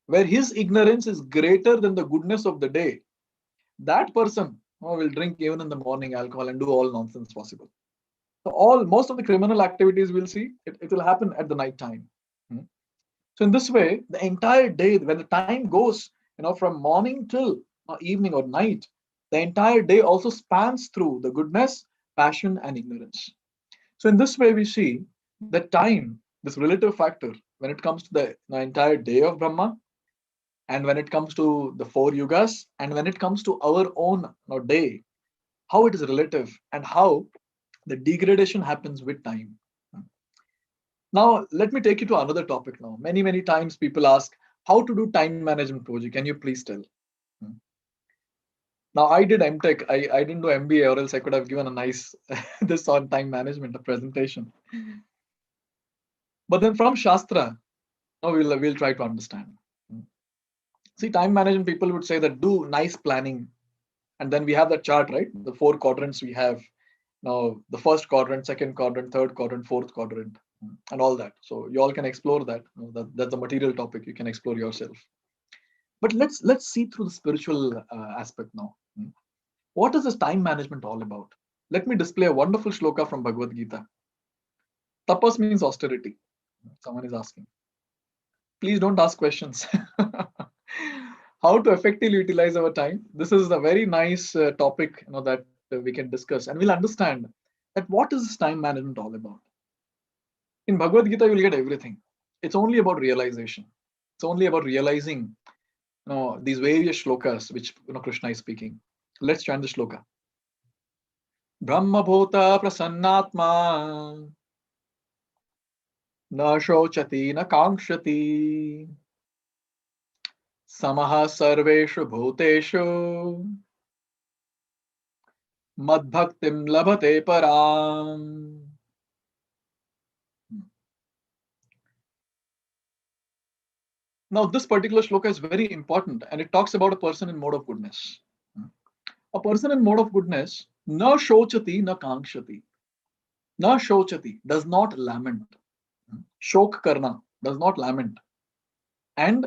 where his ignorance is greater than the goodness of the day. That person will drink even in the morning alcohol and do all nonsense possible. So most of the criminal activities we'll see, it will happen at the night time. So in this way, the entire day, when the time goes, from morning till evening or night, the entire day also spans through the goodness, passion, and ignorance. So in this way, we see the time, this relative factor, when it comes to the entire day of Brahma, and when it comes to the 4 yugas, and when it comes to our own day, how it is relative and how the degradation happens with time. Now, let me take you to another topic now. Many, many times people ask how to do time management project. Can you please tell? Now, I did MTech. I didn't do MBA, or else I could have given a nice this on time management, a presentation. But then from Shastra, now we'll try to understand. See, time management, people would say that do nice planning. And then we have that chart, right? The 4 quadrants we have. Now, the first quadrant, second quadrant, third quadrant, fourth quadrant, and all that. So you all can explore that. That's a material topic. You can explore yourself. But let's see through the spiritual aspect now. What is this time management all about? Let me display a wonderful shloka from Bhagavad-Gita. Tapas means austerity. Someone is asking. Please don't ask questions. How to effectively utilize our time? This is a very nice topic, that we can discuss, and we'll understand that what is this time management all about. In Bhagavad Gita, you'll get everything. It's only about realization. It's only about realizing, these various shlokas which Krishna is speaking. Let's chant the shloka. Brahma bhota prasannatma na shochati na kankshati samaha sarveshu bhuteshu madbhaktim labhate param. Now, this particular shloka is very important and it talks about a person in mode of goodness. A person in mode of goodness, na shochati na kankshati. Na shochati does not lament. Shok karna does not lament. And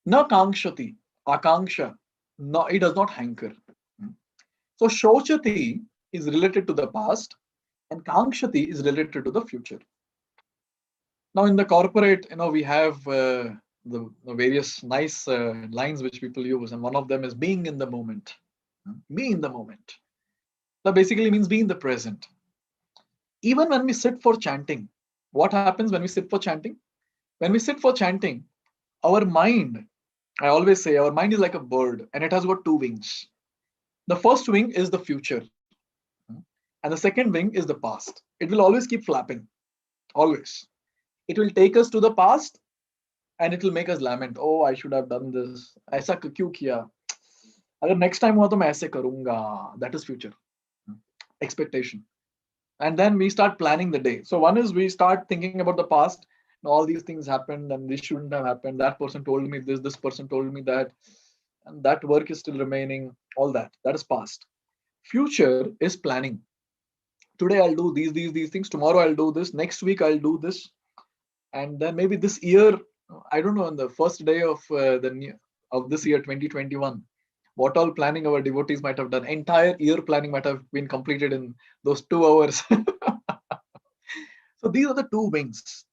na kankshati, akanksha, no, it does not hanker. So shochati is related to the past and kankshati is related to the future. Now in the corporate, we have the various nice lines which people use, and one of them is being in the moment. Be in the moment. That basically means be in the present. Even when we sit for chanting, what happens when we sit for chanting? When we sit for chanting, our mind, I always say, our mind is like a bird and it has got two wings. The first wing is the future, and the second wing is the past. It will always keep flapping, always. It will take us to the past and it will make us lament. Oh, I should have done this. ऐसा क्यों किया? अगर next time हुआ तो मैं ऐसे करूंगा. That is future. Expectation. And then we start planning the day. So one is we start thinking about the past. All these things happened and this shouldn't have happened. That person told me this person told me that, and that work is still remaining. All that is past. Future is planning. Today I'll do these things. Tomorrow I'll do this. Next week I'll do this. And then maybe this year, I don't know, on the first day of this year 2021, what all planning our devotees might have done. Entire year planning might have been completed in those 2 hours. So these are the two wings.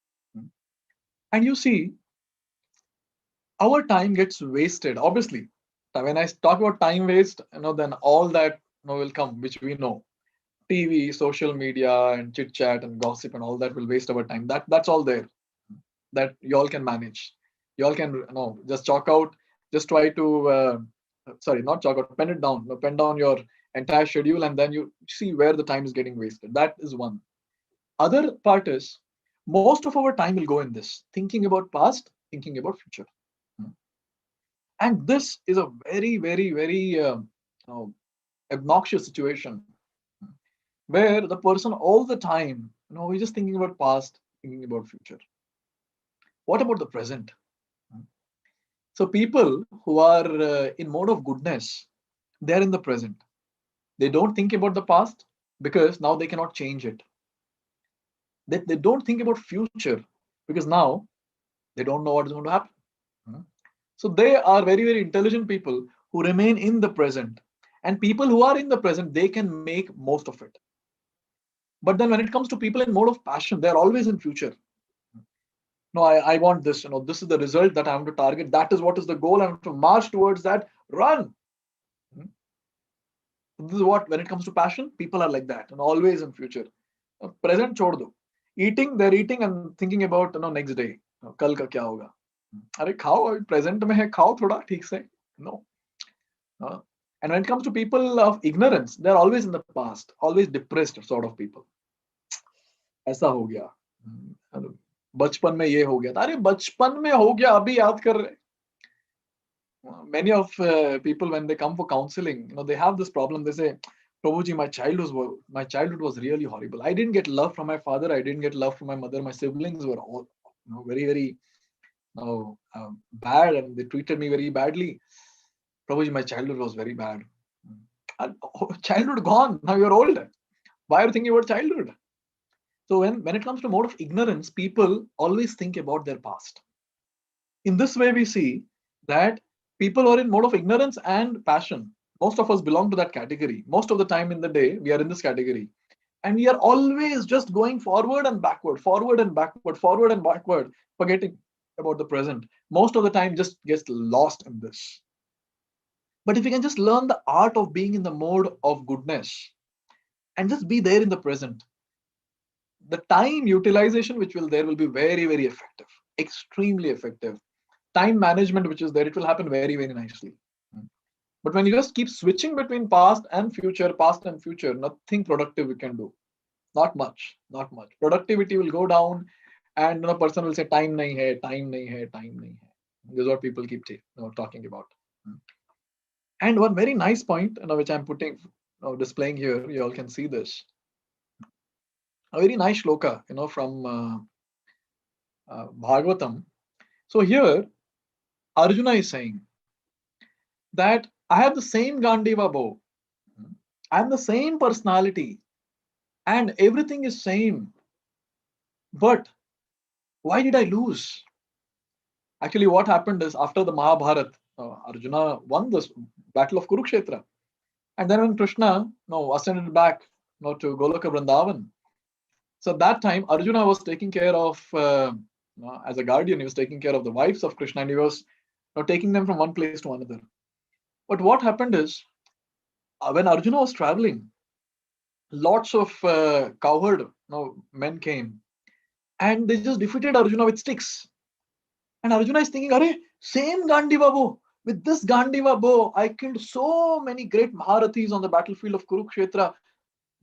And you see, our time gets wasted. Obviously, when I talk about time waste, then all that will come, which we know. TV, social media, and chit chat and gossip and all that will waste our time. That's all there. That you all can manage. You all can just chalk out. Just try to not chalk out. Pen it down. Pen down your entire schedule, and then you see where the time is getting wasted. That is one. Other part is most of our time will go in this, thinking about past, thinking about future. And this is a very, very, very obnoxious situation where the person all the time, he's just thinking about past, thinking about future. What about the present? So people who are in mode of goodness, they're in the present. They don't think about the past because now they cannot change it. They don't think about future because now they don't know what is going to happen. So they are very, very intelligent people who remain in the present. And people who are in the present, they can make most of it. But then when it comes to people in mode of passion, they're always in future. No, I want this. This is the result that I have to target. That is what is the goal. I have to march towards that. Run. This is what, when it comes to passion, people are like that and always in future. Present chhod do. Eating, they're eating and thinking about next day. Kal ka kya hoga? Are khao, present mein hai, khao thoda theek se. No. And when it comes to people of ignorance, they're always in the past, always depressed sort of people. ऐसा हो गया, बचपन में ये हो गया था. अरे बचपन में हो गया, अभी याद कर रहे. Many of people, when they come for counseling, they have this problem. They say, Prabhuji, my childhood was really horrible. I didn't get love from my father. I didn't get love from my mother. My siblings were all very, very bad, and they treated me very badly. Prabhuji, my childhood was very bad. Childhood gone. Now you're old. Why are you thinking about childhood? So when it comes to mode of ignorance, people always think about their past. In this way, we see that people who are in mode of ignorance and passion, most of us belong to that category. Most of the time in the day, we are in this category. And we are always just going forward and backward, forward and backward, forward and backward, forgetting about the present. Most of the time just gets lost in this. But if we can just learn the art of being in the mode of goodness and just be there in the present, the time utilization which will there will be very, very effective. extremely effective. Time management, which is there, it will happen very, very nicely. But when you just keep switching between past and future, nothing productive we can do. Not much, not much. Productivity will go down, and person will say, time nahi hai, time nahi hai, time nahi hai. This is what people keep talking about. And one very nice point, which I'm putting, displaying here, you all can see this. A very nice shloka, from Bhagavatam. So here, Arjuna is saying that I have the same Gandiva bow, I am the same personality, and everything is same. But why did I lose? Actually, what happened is after the Mahabharata, Arjuna won this battle of Kurukshetra. And then when Krishna ascended back to Goloka Vrindavan, so at that time Arjuna was taking care of, as a guardian, he was taking care of the wives of Krishna, and he was taking them from one place to another. But what happened is, when Arjuna was traveling, lots of cowherd men came, and they just defeated Arjuna with sticks. And Arjuna is thinking, "Arey, same Gandiva bow. With this Gandiva bow, I killed so many great Maharathis on the battlefield of Kurukshetra.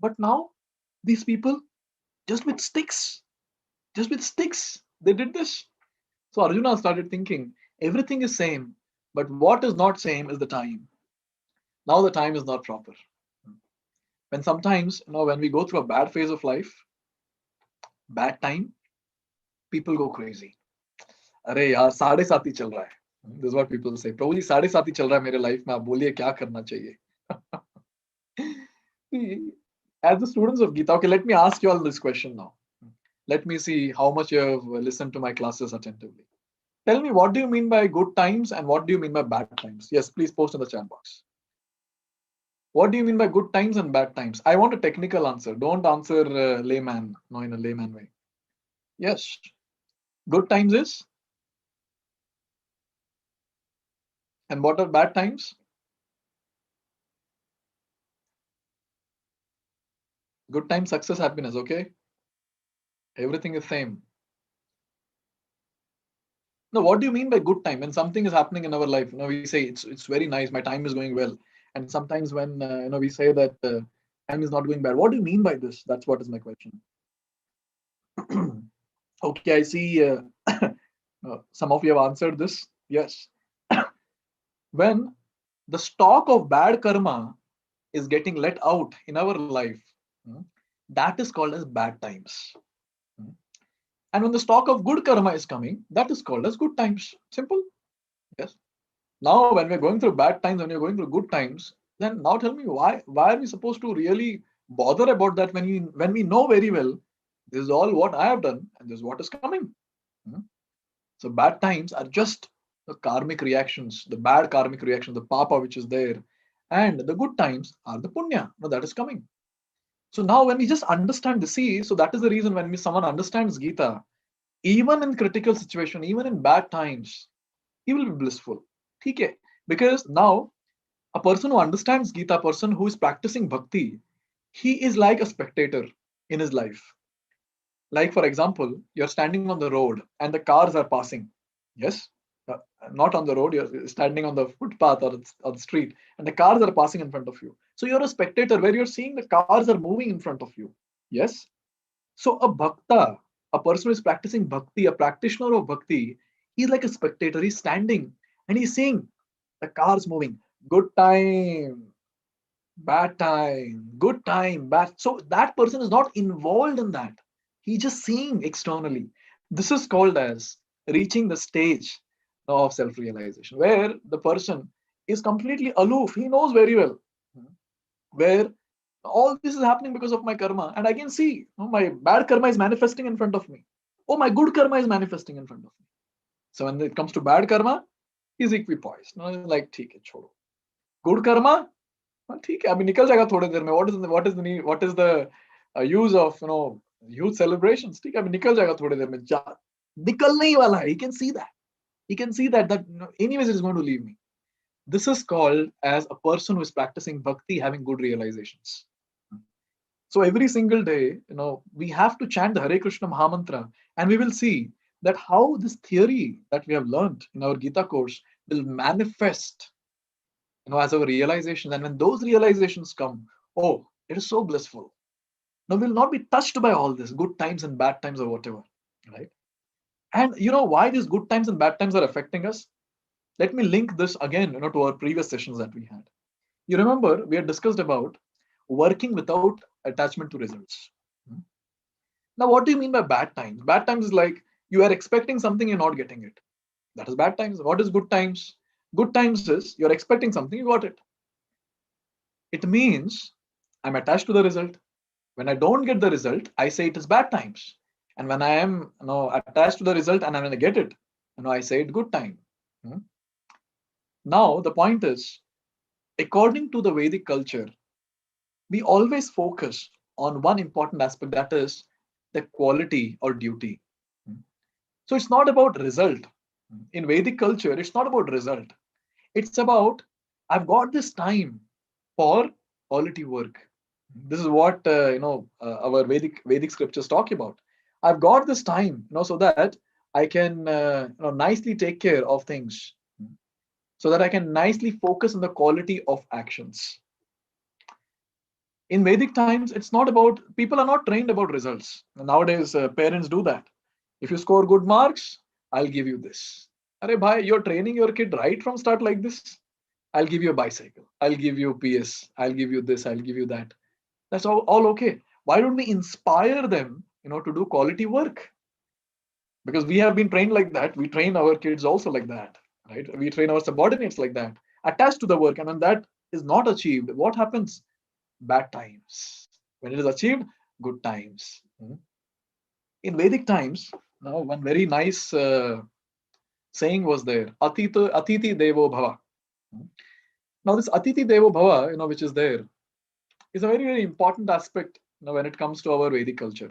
But now, these people, just with sticks, they did this." So Arjuna started thinking, everything is same, but what is not same is the time. Now the time is not proper. When sometimes, when we go through a bad phase of life, bad time, people go crazy. अरे यार 7.5 ही चल रहा है. This is what people say. प्रभु जी 7.5 ही चल रहा है मेरे life में, आप बोलिए क्या करना चाहिए. As the students of Gita, okay, let me ask you all this question now. Let me see how much you have listened to my classes attentively. Tell me, what do you mean by good times and what do you mean by bad times? Yes, please post in the chat box. What do you mean by good times and bad times? I want a technical answer. Don't answer layman, in a layman way. Yes. Good times is? And what are bad times? Good time, success, happiness, okay? Everything is same. Now, what do you mean by good time? When something is happening in our life, we say it's very nice, my time is going well. And sometimes when we say that time is not going bad, what do you mean by this? That's what is my question. Okay, I see some of you have answered this. Yes. When the stock of bad karma is getting let out in our life, that is called as bad times. And when the stock of good karma is coming, that is called as good times. Simple. Yes. Now, when we're going through bad times, when you're going through good times, then now tell me why are we supposed to really bother about that when we know very well this is all what I have done and this is what is coming. So bad times are just the karmic reactions, the bad karmic reactions, the papa which is there, and the good times are the punya that is coming. So now when we just understand the so that is the reason when someone understands Gita, even in critical situation, even in bad times, he will be blissful. Okay? Because now a person who understands Gita, a person who is practicing bhakti, he is like a spectator in his life. Like, for example, you're standing on the road and the cars are passing. Yes? Not on the road, you're standing on the footpath or the street, and the cars are passing in front of you. So you're a spectator where you're seeing the cars are moving in front of you. Yes? So a bhakta, a person who is practicing bhakti, a practitioner of bhakti, he's like a spectator. He's standing and he's seeing the cars moving. Good time, bad time, good time, bad. So that person is not involved in that. He's just seeing externally. This is called as reaching the stage of self-realization, where the person is completely aloof. He knows very well where all this is happening because of my karma, and I can see my bad karma is manifesting in front of me. Oh, my good karma is manifesting in front of me. So when it comes to bad karma, he's equipoised. Like, ठीक है, छोड़ो. Good karma, ठीक है, अभी निकल जाएगा थोड़ी देर में. What is the use of huge celebrations? ठीक है, अभी निकल जाएगा थोड़ी देर में. निकलने ही वाला है. He can see that. He can see that anyways it is going to leave me. This is called as a person who is practicing bhakti having good realizations. So every single day, we have to chant the Hare Krishna Mahamantra, and we will see that how this theory that we have learned in our Gita course will manifest, as our realization. And when those realizations come, oh, it is so blissful. Now we'll not be touched by all this, good times and bad times or whatever, right? And why these good times and bad times are affecting us? Let me link this again, to our previous sessions that we had. You remember we had discussed about working without attachment to results. Now, what do you mean by bad times? Bad times is like you are expecting something, you're not getting it. That is bad times. What is good times? Good times is you're expecting something, you got it. It means I'm attached to the result. When I don't get the result, I say it is bad times. And when I am attached to the result and I'm going to get it, I say it good time. Now, the point is, according to the Vedic culture, we always focus on one important aspect, that is the quality or duty. So it's not about result. In Vedic culture, it's not about result. It's about, I've got this time for quality work. This is what our Vedic scriptures talk about. I've got this time, so that I can nicely take care of things, so that I can nicely focus on the quality of actions. In Vedic times, it's not about, people are not trained about results. Nowadays, parents do that. If you score good marks, I'll give you this. Arey bhai, you're training your kid right from start like this. I'll give you a bicycle. I'll give you PS. I'll give you this. I'll give you that. That's all okay. Why don't we inspire them, to do quality work? Because we have been trained like that. We train our kids also like that, right? We train our subordinates like that, attached to the work. And when that is not achieved, what happens? Bad times. When it is achieved, good times. In Vedic times, now one very nice saying was there: Atiti Devo Bhava. Now this Atiti Devo Bhava, which is there, is a very, very important aspect when it comes to our Vedic culture.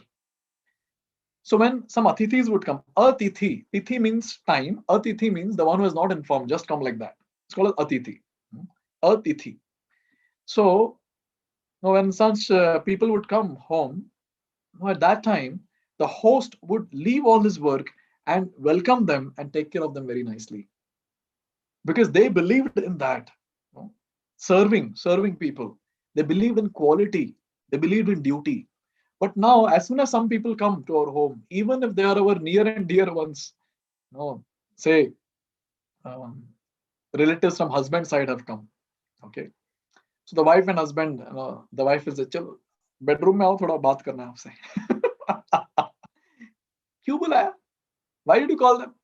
So when some Atithis would come, Atithi, Tithi means time, Atithi means the one who is not informed, just come like that. It's called Atithi. Atithi. So when such people would come home, at that time, the host would leave all his work and welcome them and take care of them very nicely. Because they believed in that. Serving people. They believed in quality. They believed in duty. But now, as soon as some people come to our home, even if they are our near and dear ones, say relatives from husband side have come. Okay. So the wife and husband, the wife is chalo bedroom में आओ थोड़ा बात करना है आपसे. क्यों बुलाया? Why did you call them?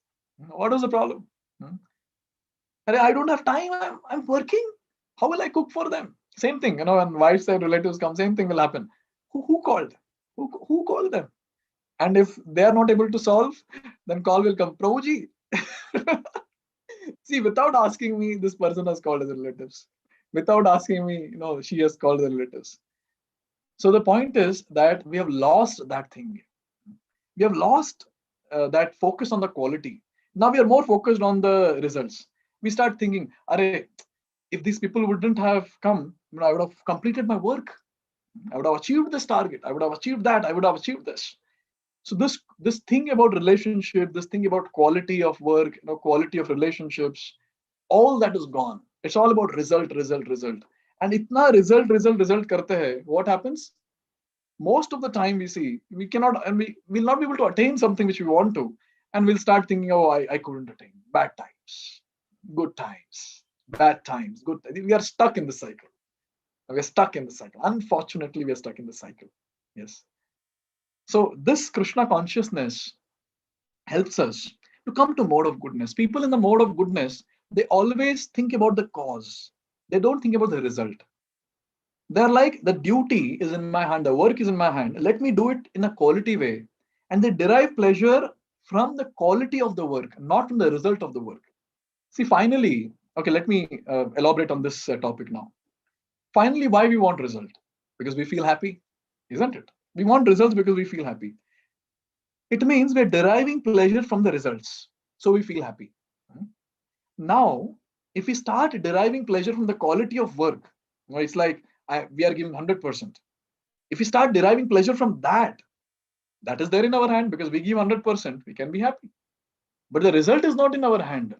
What was the problem? I don't have time. I'm working. How will I cook for them? Same thing, when wives and relatives come, same thing will happen. Who called? Who called them? And if they are not able to solve, then call will come. Prabhuji. See, without asking me, this person has called his relatives. Without asking me, she has called the relatives. So the point is that we have lost that thing. We have lost that focus on the quality. Now we are more focused on the results. We start thinking, if these people wouldn't have come, I would have completed my work. I would have achieved this target. I would have achieved that. I would have achieved this. So this thing about relationship, this thing about quality of work, quality of relationships, all that is gone. It's all about result. And itna result karte hai, what happens? Most of the time we see, we cannot, and we will not be able to attain something which we want to. And we'll start thinking, I couldn't attain. Bad times, good times, bad times, good times. We are stuck in the cycle. We're stuck in the cycle. Unfortunately, we are stuck in the cycle. Yes. So this Krishna consciousness helps us to come to mode of goodness. People in the mode of goodness, they always think about the cause. They don't think about the result. They're like, the duty is in my hand, the work is in my hand. Let me do it in a quality way. And they derive pleasure from the quality of the work, not from the result of the work. See, finally, okay, let me elaborate on this topic now. Finally, why we want result? Because we feel happy, isn't it? We want results because we feel happy. It means we're deriving pleasure from the results. So we feel happy. Now, if we start deriving pleasure from the quality of work, it's like we are giving 100%. If we start deriving pleasure from that, that is there in our hand because we give 100%, we can be happy. But the result is not in our hand.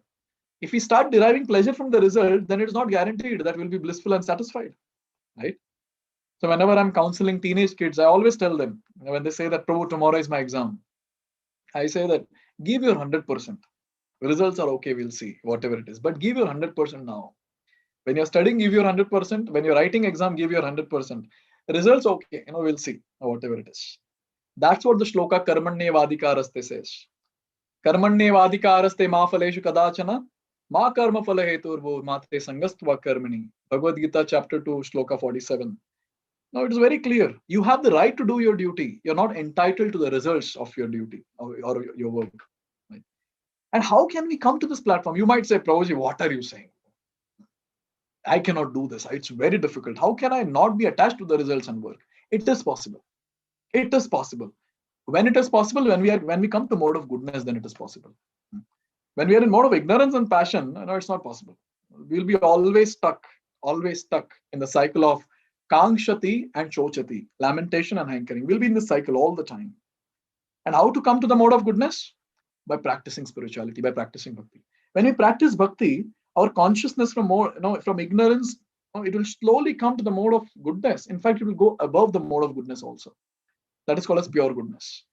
If we start deriving pleasure from the result, then it is not guaranteed that we'll be blissful and satisfied, right? So whenever I'm counseling teenage kids, I always tell them, when they say that, Prabhu, tomorrow is my exam, I say that give your 100%. Results are okay, we'll see, whatever it is. But give your 100% now. When you're studying, give your 100%. When you're writing exam, give your 100%. Results, okay, we'll see, whatever it is. That's what the shloka Karmanye Vadikaraste says. Karmanye Vadikaraste ma phaleshu kadachana ma karma phala heturvo mate sangastva karmani. Bhagavad-Gita chapter 2, shloka 47. Now it is very clear. You have the right to do your duty. You're not entitled to the results of your duty or your work. Right? And how can we come to this platform? You might say, Prabhuji, what are you saying? I cannot do this. It's very difficult. How can I not be attached to the results and work? It is possible. It is possible. When it is possible, when we come to mode of goodness, then it is possible. When we are in mode of ignorance and passion, it's not possible. We'll be always stuck in the cycle of Kangshati and Chochati, lamentation and hankering. We'll be in this cycle all the time. And how to come to the mode of goodness? By practicing spirituality, by practicing bhakti. When we practice bhakti, our consciousness from ignorance, it will slowly come to the mode of goodness. In fact, it will go above the mode of goodness also. That is called as pure goodness.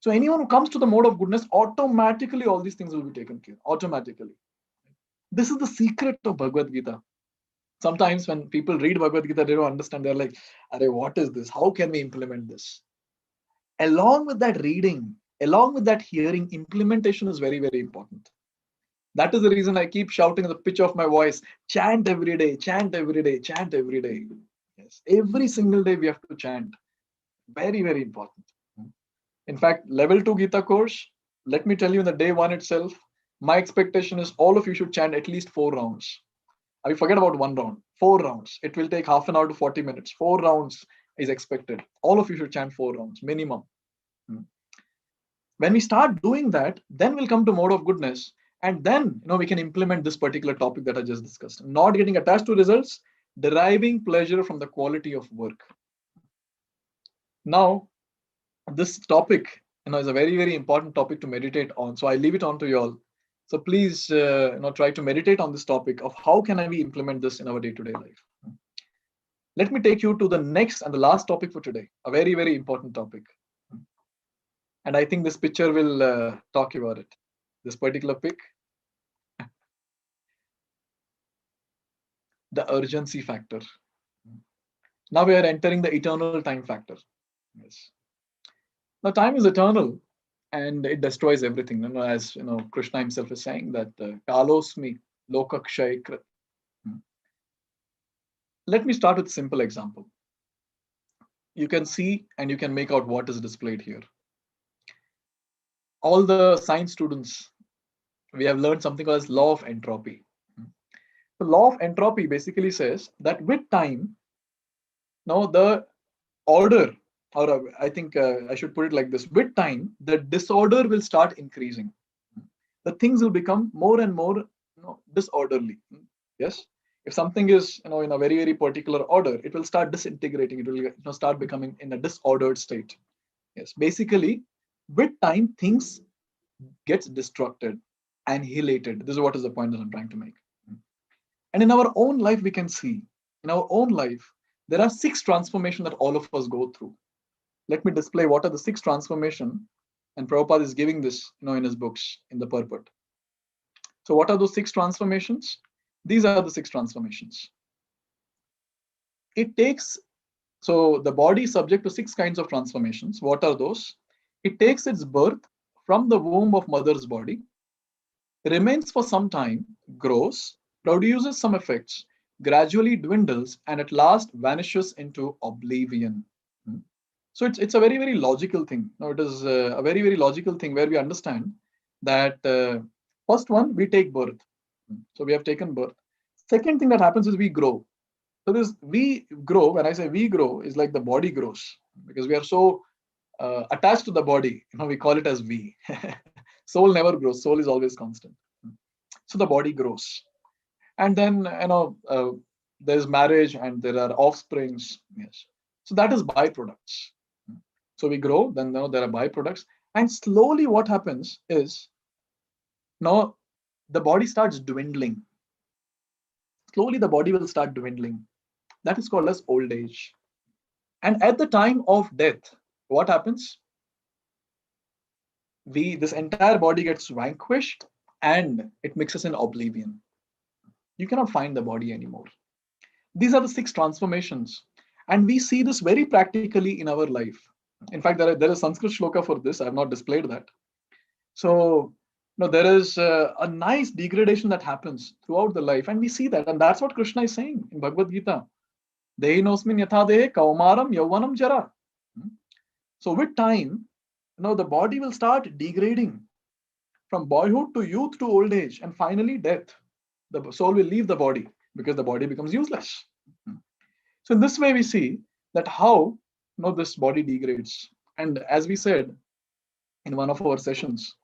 So anyone who comes to the mode of goodness, automatically all these things will be taken care of. Automatically. This is the secret of Bhagavad-Gita. Sometimes when people read Bhagavad-Gita, they don't understand. They're like, what is this? How can we implement this? Along with that reading, along with that hearing, implementation is very, very important. That is the reason I keep shouting at the pitch of my voice, chant every day, chant every day, chant every day. Yes, every single day we have to chant. Very, very important. In fact, level 2 Gita course, let me tell you in the day 1 itself, my expectation is all of you should chant at least 4 rounds. I forget about 1 round, 4 rounds. It will take half an hour to 40 minutes. 4 rounds is expected. All of you should chant 4 rounds, minimum. When we start doing that, then we'll come to mode of goodness. And then, we can implement this particular topic that I just discussed. Not getting attached to results, deriving pleasure from the quality of work. Now, this topic, is a very, very important topic to meditate on. So I leave it on to you all. So please, try to meditate on this topic of how can we implement this in our day-to-day life. Let me take you to the next and the last topic for today, a very, very important topic. And I think this picture will talk about it. This particular pic. The urgency factor. Now we are entering the eternal time factor. Yes. Now time is eternal and it destroys everything. As Krishna himself is saying that kalosmi lokakshay krit. Let me start with a simple example. You can see and you can make out what is displayed here. All the science students, we have learned something called as law of entropy. The law of entropy basically says that with time, now the order, or I think I should put it like this, with time, the disorder will start increasing. The things will become more and more disorderly. Yes. If something is in a very, very particular order, it will start disintegrating. It will start becoming in a disordered state. Yes. Basically, with time, things gets destructed, annihilated. This is what is the point that I'm trying to make. And in our own life, we can see, in our own life, there are 6 transformations that all of us go through. Let me display what are the 6 transformations. And Prabhupada is giving this, in his books, in the purport. So what are those 6 transformations? These are the 6 transformations. It takes, so the body is subject to 6 kinds of transformations. What are those? It takes its birth from the womb of mother's body, remains for some time, grows, produces some effects, gradually dwindles, and at last vanishes into oblivion. So it's a very, very logical thing. It is a very, very logical thing where we understand that first one, we take birth. So we have taken birth. Second thing that happens is we grow. So this we grow, when I say we grow, is like the body grows because we are so attached to the body. We call it as we. Soul never grows. Soul is always constant. So the body grows. And then, there's marriage and there are offsprings. Yes. So that is byproducts. So we grow, then there are byproducts. And slowly what happens is Now, the body starts dwindling. Slowly, the body will start dwindling. That is called as old age. And at the time of death, what happens? This entire body gets vanquished and it mixes in oblivion. You cannot find the body anymore. These are the 6 transformations. And we see this very practically in our life. In fact, there is Sanskrit shloka for this. I have not displayed that. So, there is a nice degradation that happens throughout the life. And we see that. And that's what Krishna is saying in Bhagavad-Gita. Dehinosmin yatha dehe kaumaram yauvanam jara. So with time, the body will start degrading from boyhood to youth to old age, and finally death. The soul will leave the body because the body becomes useless. So in this way, we see that how this body degrades. And as we said in one of our sessions,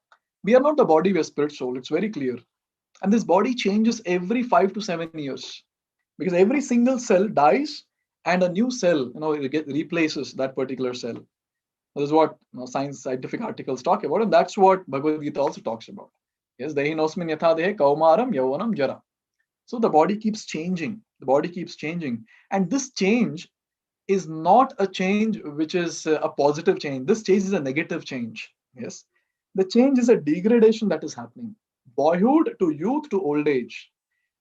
we are not the body, we are spirit soul. It's very clear. And this body changes every 5 to 7 years because every single cell dies and a new cell replaces that particular cell. This is what scientific articles talk about, and that's what Bhagavad Gita also talks about. Yes, dehinosmin yatha dehe kaumaram yauvanam jara. So the body keeps changing. The body keeps changing, and this change is not a change which is a positive change. This change is a negative change. Yes, the change is a degradation that is happening. Boyhood to youth to old age,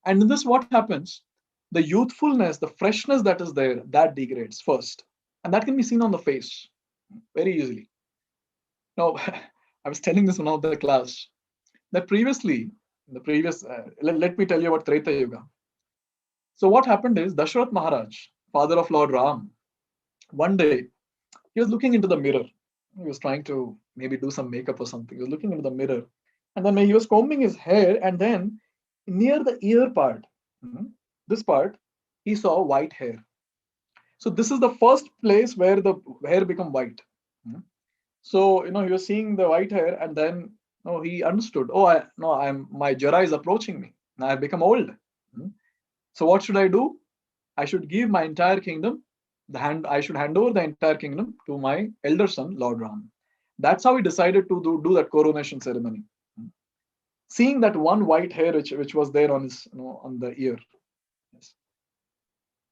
and in this, what happens? The youthfulness, the freshness that is there, that degrades first, and that can be seen on the face very easily. Now, I was telling this one of the class that previously, in the previous, let me tell you about Treta Yuga. So what happened is Dashrath Maharaj, father of Lord Ram, one day he was looking into the mirror. He was trying to maybe do some makeup or something. He was looking into the mirror, and then he was combing his hair, and then near the ear part, this part, he saw white hair. So this is the first place where the hair become white. So he was seeing the white hair, and then he understood. Oh, my jara is approaching me. Now I've become old. So what should I do? I should give my entire kingdom. I should hand over the entire kingdom to my elder son, Lord Ram. That's how he decided to do that coronation ceremony. Seeing that one white hair which was there on his on the ear. Yes.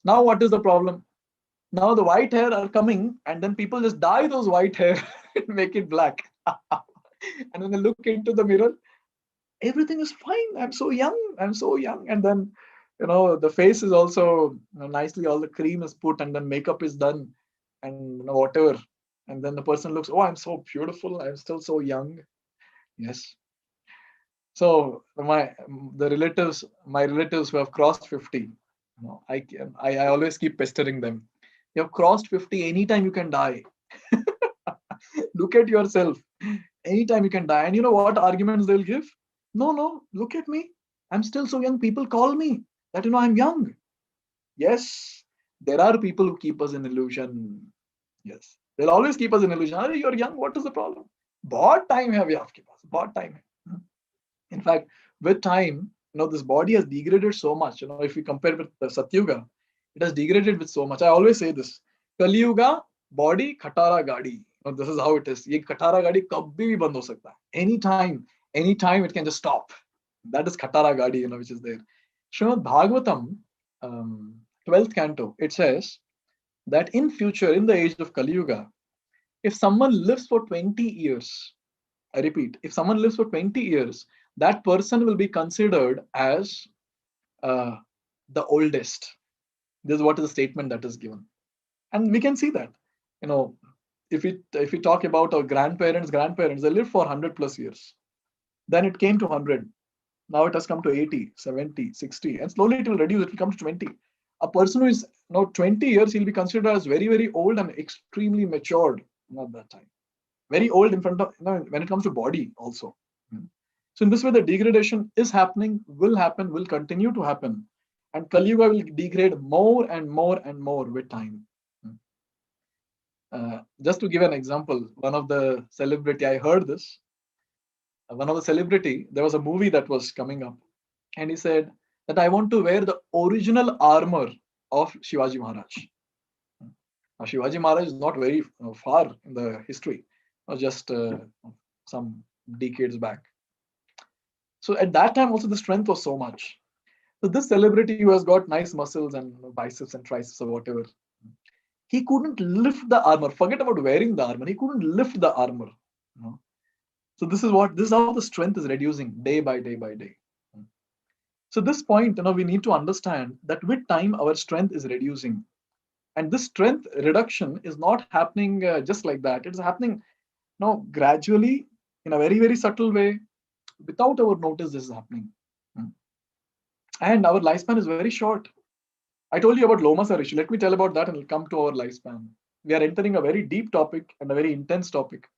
Now what is the problem? Now the white hair are coming, and then people just dye those white hair and make it black. And when they look into the mirror, everything is fine. I'm so young. I'm so young. And then, the face is also nicely, all the cream is put, and then makeup is done, and whatever. And then the person looks, oh, I'm so beautiful. I'm still so young. Yes. So my relatives who have crossed 50, I always keep pestering them. You have crossed 50. Anytime you can die. Look at yourself. Anytime you can die. And you know what arguments they'll give? No, look at me. I'm still so young. People call me that, I'm young. Yes, there are people who keep us in illusion. Yes, they'll always keep us in illusion. Oh, you're young. What is the problem? Bahut time hai aapke paas. Bahut time hai. In fact, with time, this body has degraded so much. If we compare with the Satyuga, it has degraded with so much. I always say this. Kali Yuga, body, khatara gadi. This is how it is. Ye khatara gadi kabhi bhi band ho sakta hai. Anytime it can just stop. That is khatara gadi, which is there. Srimad Bhagavatam, 12th canto, it says that in future, in the age of Kali Yuga, if someone lives for 20 years, I repeat, if someone lives for 20 years, that person will be considered as the oldest. This is what is the statement that is given. And we can see that, if we talk about our grandparents, they lived for 100 plus years. Then it came to 100. Now it has come to 80, 70, 60, and slowly it will reduce. It will come to 20. A person who is now 20 years, he'll be considered as very, very old and extremely matured at that time. Very old in front of, when it comes to body also. So in this way, the degradation is happening, will happen, will continue to happen. And Kali Yuga will degrade more and more and more with time. Just to give an example, one of the celebrity, I heard this. One of the celebrity, there was a movie that was coming up, and he said that I want to wear the original armor of Shivaji Maharaj. Now, Shivaji Maharaj is not very far in the history, just some decades back. So at that time also the strength was so much. So this celebrity who has got nice muscles and biceps and triceps or whatever, he couldn't lift the armor. Forget about wearing the armor. He couldn't lift the armor. You know? So this is how the strength is reducing day by day by day. So this point, we need to understand that with time our strength is reducing, and this strength reduction is not happening just like that. It's happening gradually in a very very subtle way, without our notice. This is happening, and our lifespan is very short. I told you about Loma Rishi. Let me tell about that and we'll come to our lifespan. We are entering a very deep topic and a very intense topic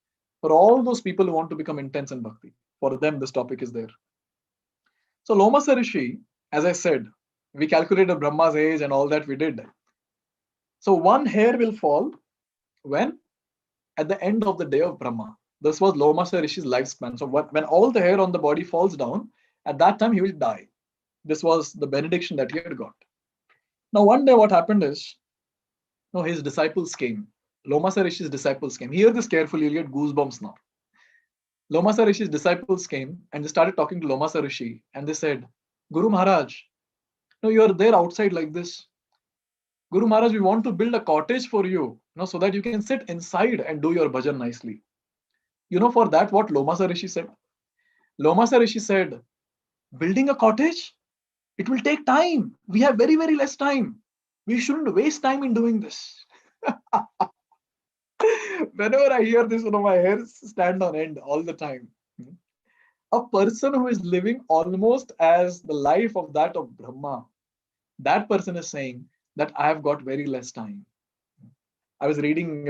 for all those people who want to become intense in bhakti. For them, this topic is there. So Loma Rishi, as I said, we calculated Brahma's age and all that we did. So one hair will fall when? At the end of the day of Brahma. This was Loma Rishi's lifespan. So when all the hair on the body falls down, at that time he will die. This was the benediction that he had got. Now one day what happened is, his disciples came. Loma Rishi's disciples came. Hear this carefully, you'll get goosebumps now. Loma Rishi's disciples came and they started talking to Loma Rishi and they said, Guru Maharaj, you are there outside like this. Guru Maharaj, we want to build a cottage for you, so that you can sit inside and do your bhajan nicely. For that, what Loma Rishi said? Loma Rishi said, building a cottage? It will take time. We have very, very less time. We shouldn't waste time in doing this. Whenever I hear this, my hairs stand on end all the time. A person who is living almost as the life of that of Brahma, that person is saying that I have got very less time. I was reading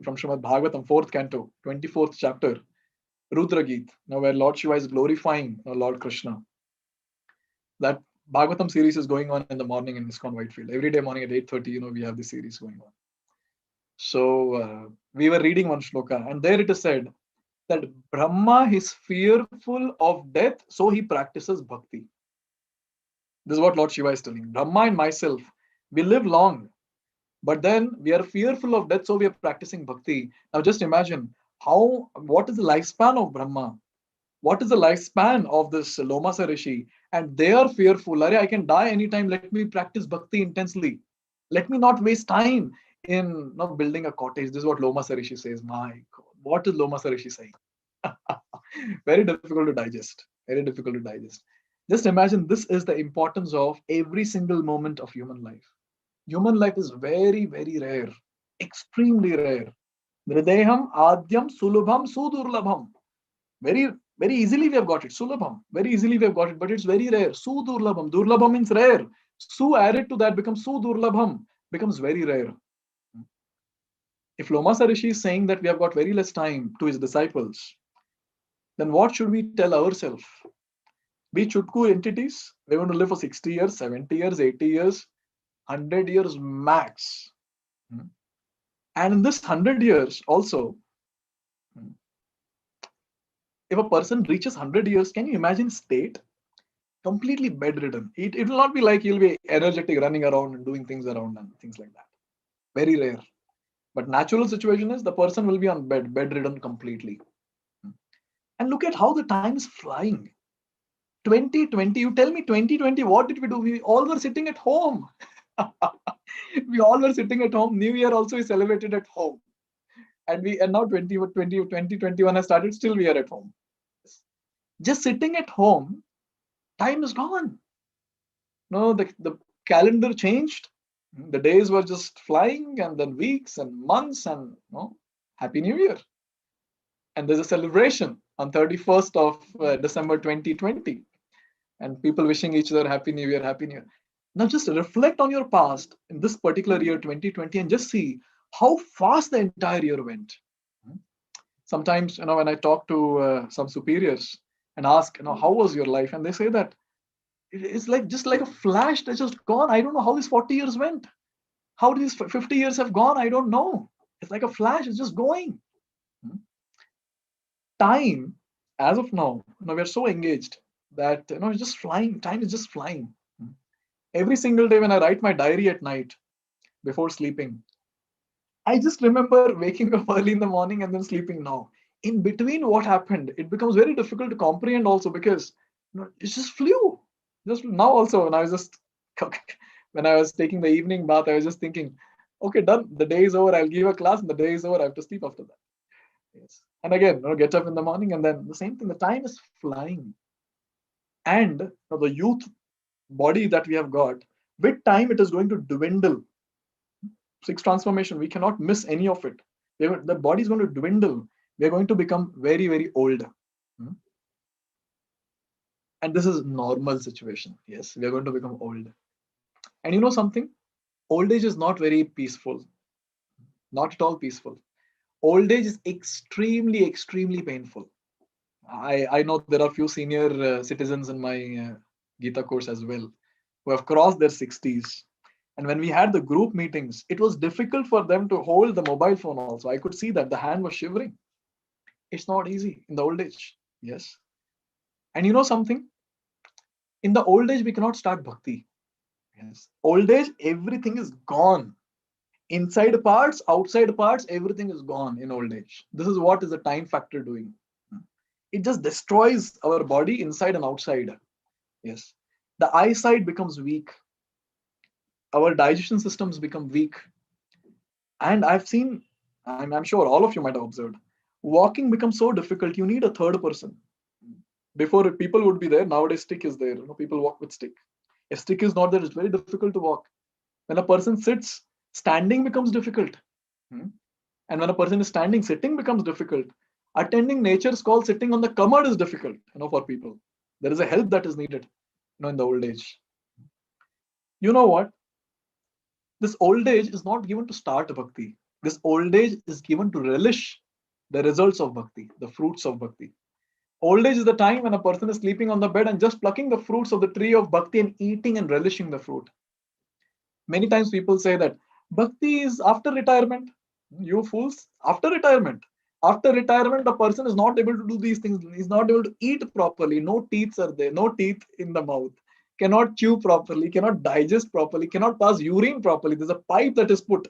from Srimad Bhagavatam, 4th canto, 24th chapter, Rudra Geet, where Lord Shiva is glorifying Lord Krishna. That Bhagavatam series is going on in the morning in ISKCON Whitefield. Every day morning at 8:30, we have this series going on. So we were reading one shloka, and there it is said that Brahma is fearful of death, so he practices bhakti. This is what Lord Shiva is telling. Brahma and myself, we live long, but then we are fearful of death, so we are practicing bhakti. Now just imagine what is the lifespan of Brahma? What is the lifespan of this Loma Rishi? And they are fearful. I can die anytime. Let me practice bhakti intensely. Let me not waste time in building a cottage. This is what Loma Rishi says. My God, what is Loma Rishi saying? Very difficult to digest. Very difficult to digest. Just imagine, this is the importance of every single moment of human life. Human life is very, very rare. Extremely rare. Hridayam adyam sulabham sudurlabham. Very, very easily we have got it. Sulabham. Very easily we have got it, but it's very rare. Sudurlabham. Durlabham means rare. Su added to that becomes sudurlabham. Becomes very rare. If Loma Rishi is saying that we have got very less time to his disciples, then what should we tell ourselves? Be chutku entities. We're going to live for 60 years, 70 years, 80 years, 100 years max. And in this 100 years also, if a person reaches 100 years, can you imagine state? Completely bedridden. It will not be like he'll be energetic, running around and doing things around and things like that. Very rare. But natural situation is the person will be on bedridden completely. And look at how the time is flying. 2020, you tell me 2020, what did we do? We all were sitting at home. We all were sitting at home. New Year also is celebrated at home. And now 2021 has started, still we are at home. Just sitting at home, time is gone. The calendar changed. The days were just flying, and then weeks and months, and Happy New Year. And there's a celebration on 31st of December 2020. And people wishing each other Happy New Year, Happy New Year. Now just reflect on your past in this particular year 2020 and just see how fast the entire year went. Sometimes, when I talk to some superiors and ask, how was your life? And they say that it's just like a flash that's just gone. I don't know how these 40 years went. How these 50 years have gone, I don't know. It's like a flash, it's just going. Time, as of now, we're so engaged that it's just flying. Time is just flying. Every single day when I write my diary at night before sleeping, I just remember waking up early in the morning and then sleeping now. In between what happened, it becomes very difficult to comprehend also, because It just flew. Just now also, when I was taking the evening bath, I was just thinking, okay, done. The day is over. I'll give a class, and the day is over. I have to sleep after that. Yes. And again, get up in the morning, and then the same thing. The time is flying, and the youth body that we have got, with time, it is going to dwindle. Six transformation, we cannot miss any of it. The body is going to dwindle. We are going to become very, very old. And this is normal situation. Yes, we are going to become old. And you know something? Old age is not very peaceful. Not at all peaceful. Old age is extremely, extremely painful. I know there are few senior citizens in my Gita course as well who have crossed their 60s. And when we had the group meetings, it was difficult for them to hold the mobile phone also. I could see that the hand was shivering. It's not easy in the old age. Yes. And you know something? In the old age, we cannot start bhakti. Yes. Old age, everything is gone. Inside parts, outside parts, everything is gone in old age. This is what is the time factor doing. It just destroys our body inside and outside. Yes. The eyesight becomes weak. Our digestion systems become weak. And I've seen, I'm sure all of you might have observed, walking becomes so difficult. You need a third person. Before, people would be there. Nowadays, stick is there. People walk with stick. If stick is not there, it's very difficult to walk. When a person sits, standing becomes difficult. And when a person is standing, sitting becomes difficult. Attending nature's call, sitting on the commode is difficult, for people. There is a help that is needed, in the old age. You know what? This old age is not given to start bhakti. This old age is given to relish the results of bhakti, the fruits of bhakti. Old age is the time when a person is sleeping on the bed and just plucking the fruits of the tree of bhakti and eating and relishing the fruit. Many times people say that bhakti is after retirement. You fools, after retirement. After retirement, the person is not able to do these things. He's not able to eat properly. No teeth are there. No teeth in the mouth. Cannot chew properly. Cannot digest properly. Cannot pass urine properly. There's a pipe that is put,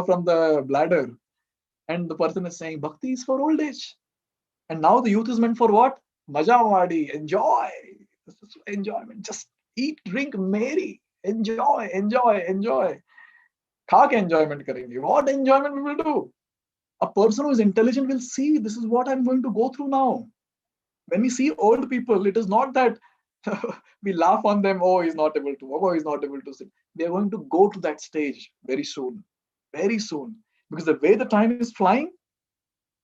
from the bladder. And the person is saying, bhakti is for old age. And now the youth is meant for what? Majawadi, enjoy. This is enjoyment. Just eat, drink, merry. Enjoy, enjoy, enjoy. Khak enjoyment karenge. What enjoyment we will do? A person who is intelligent will see this is what I'm going to go through now. When we see old people, it is not that we laugh on them, oh, he's not able to walk, oh, he's not able to sit. We are going to go to that stage very soon. Very soon. Because the way the time is flying,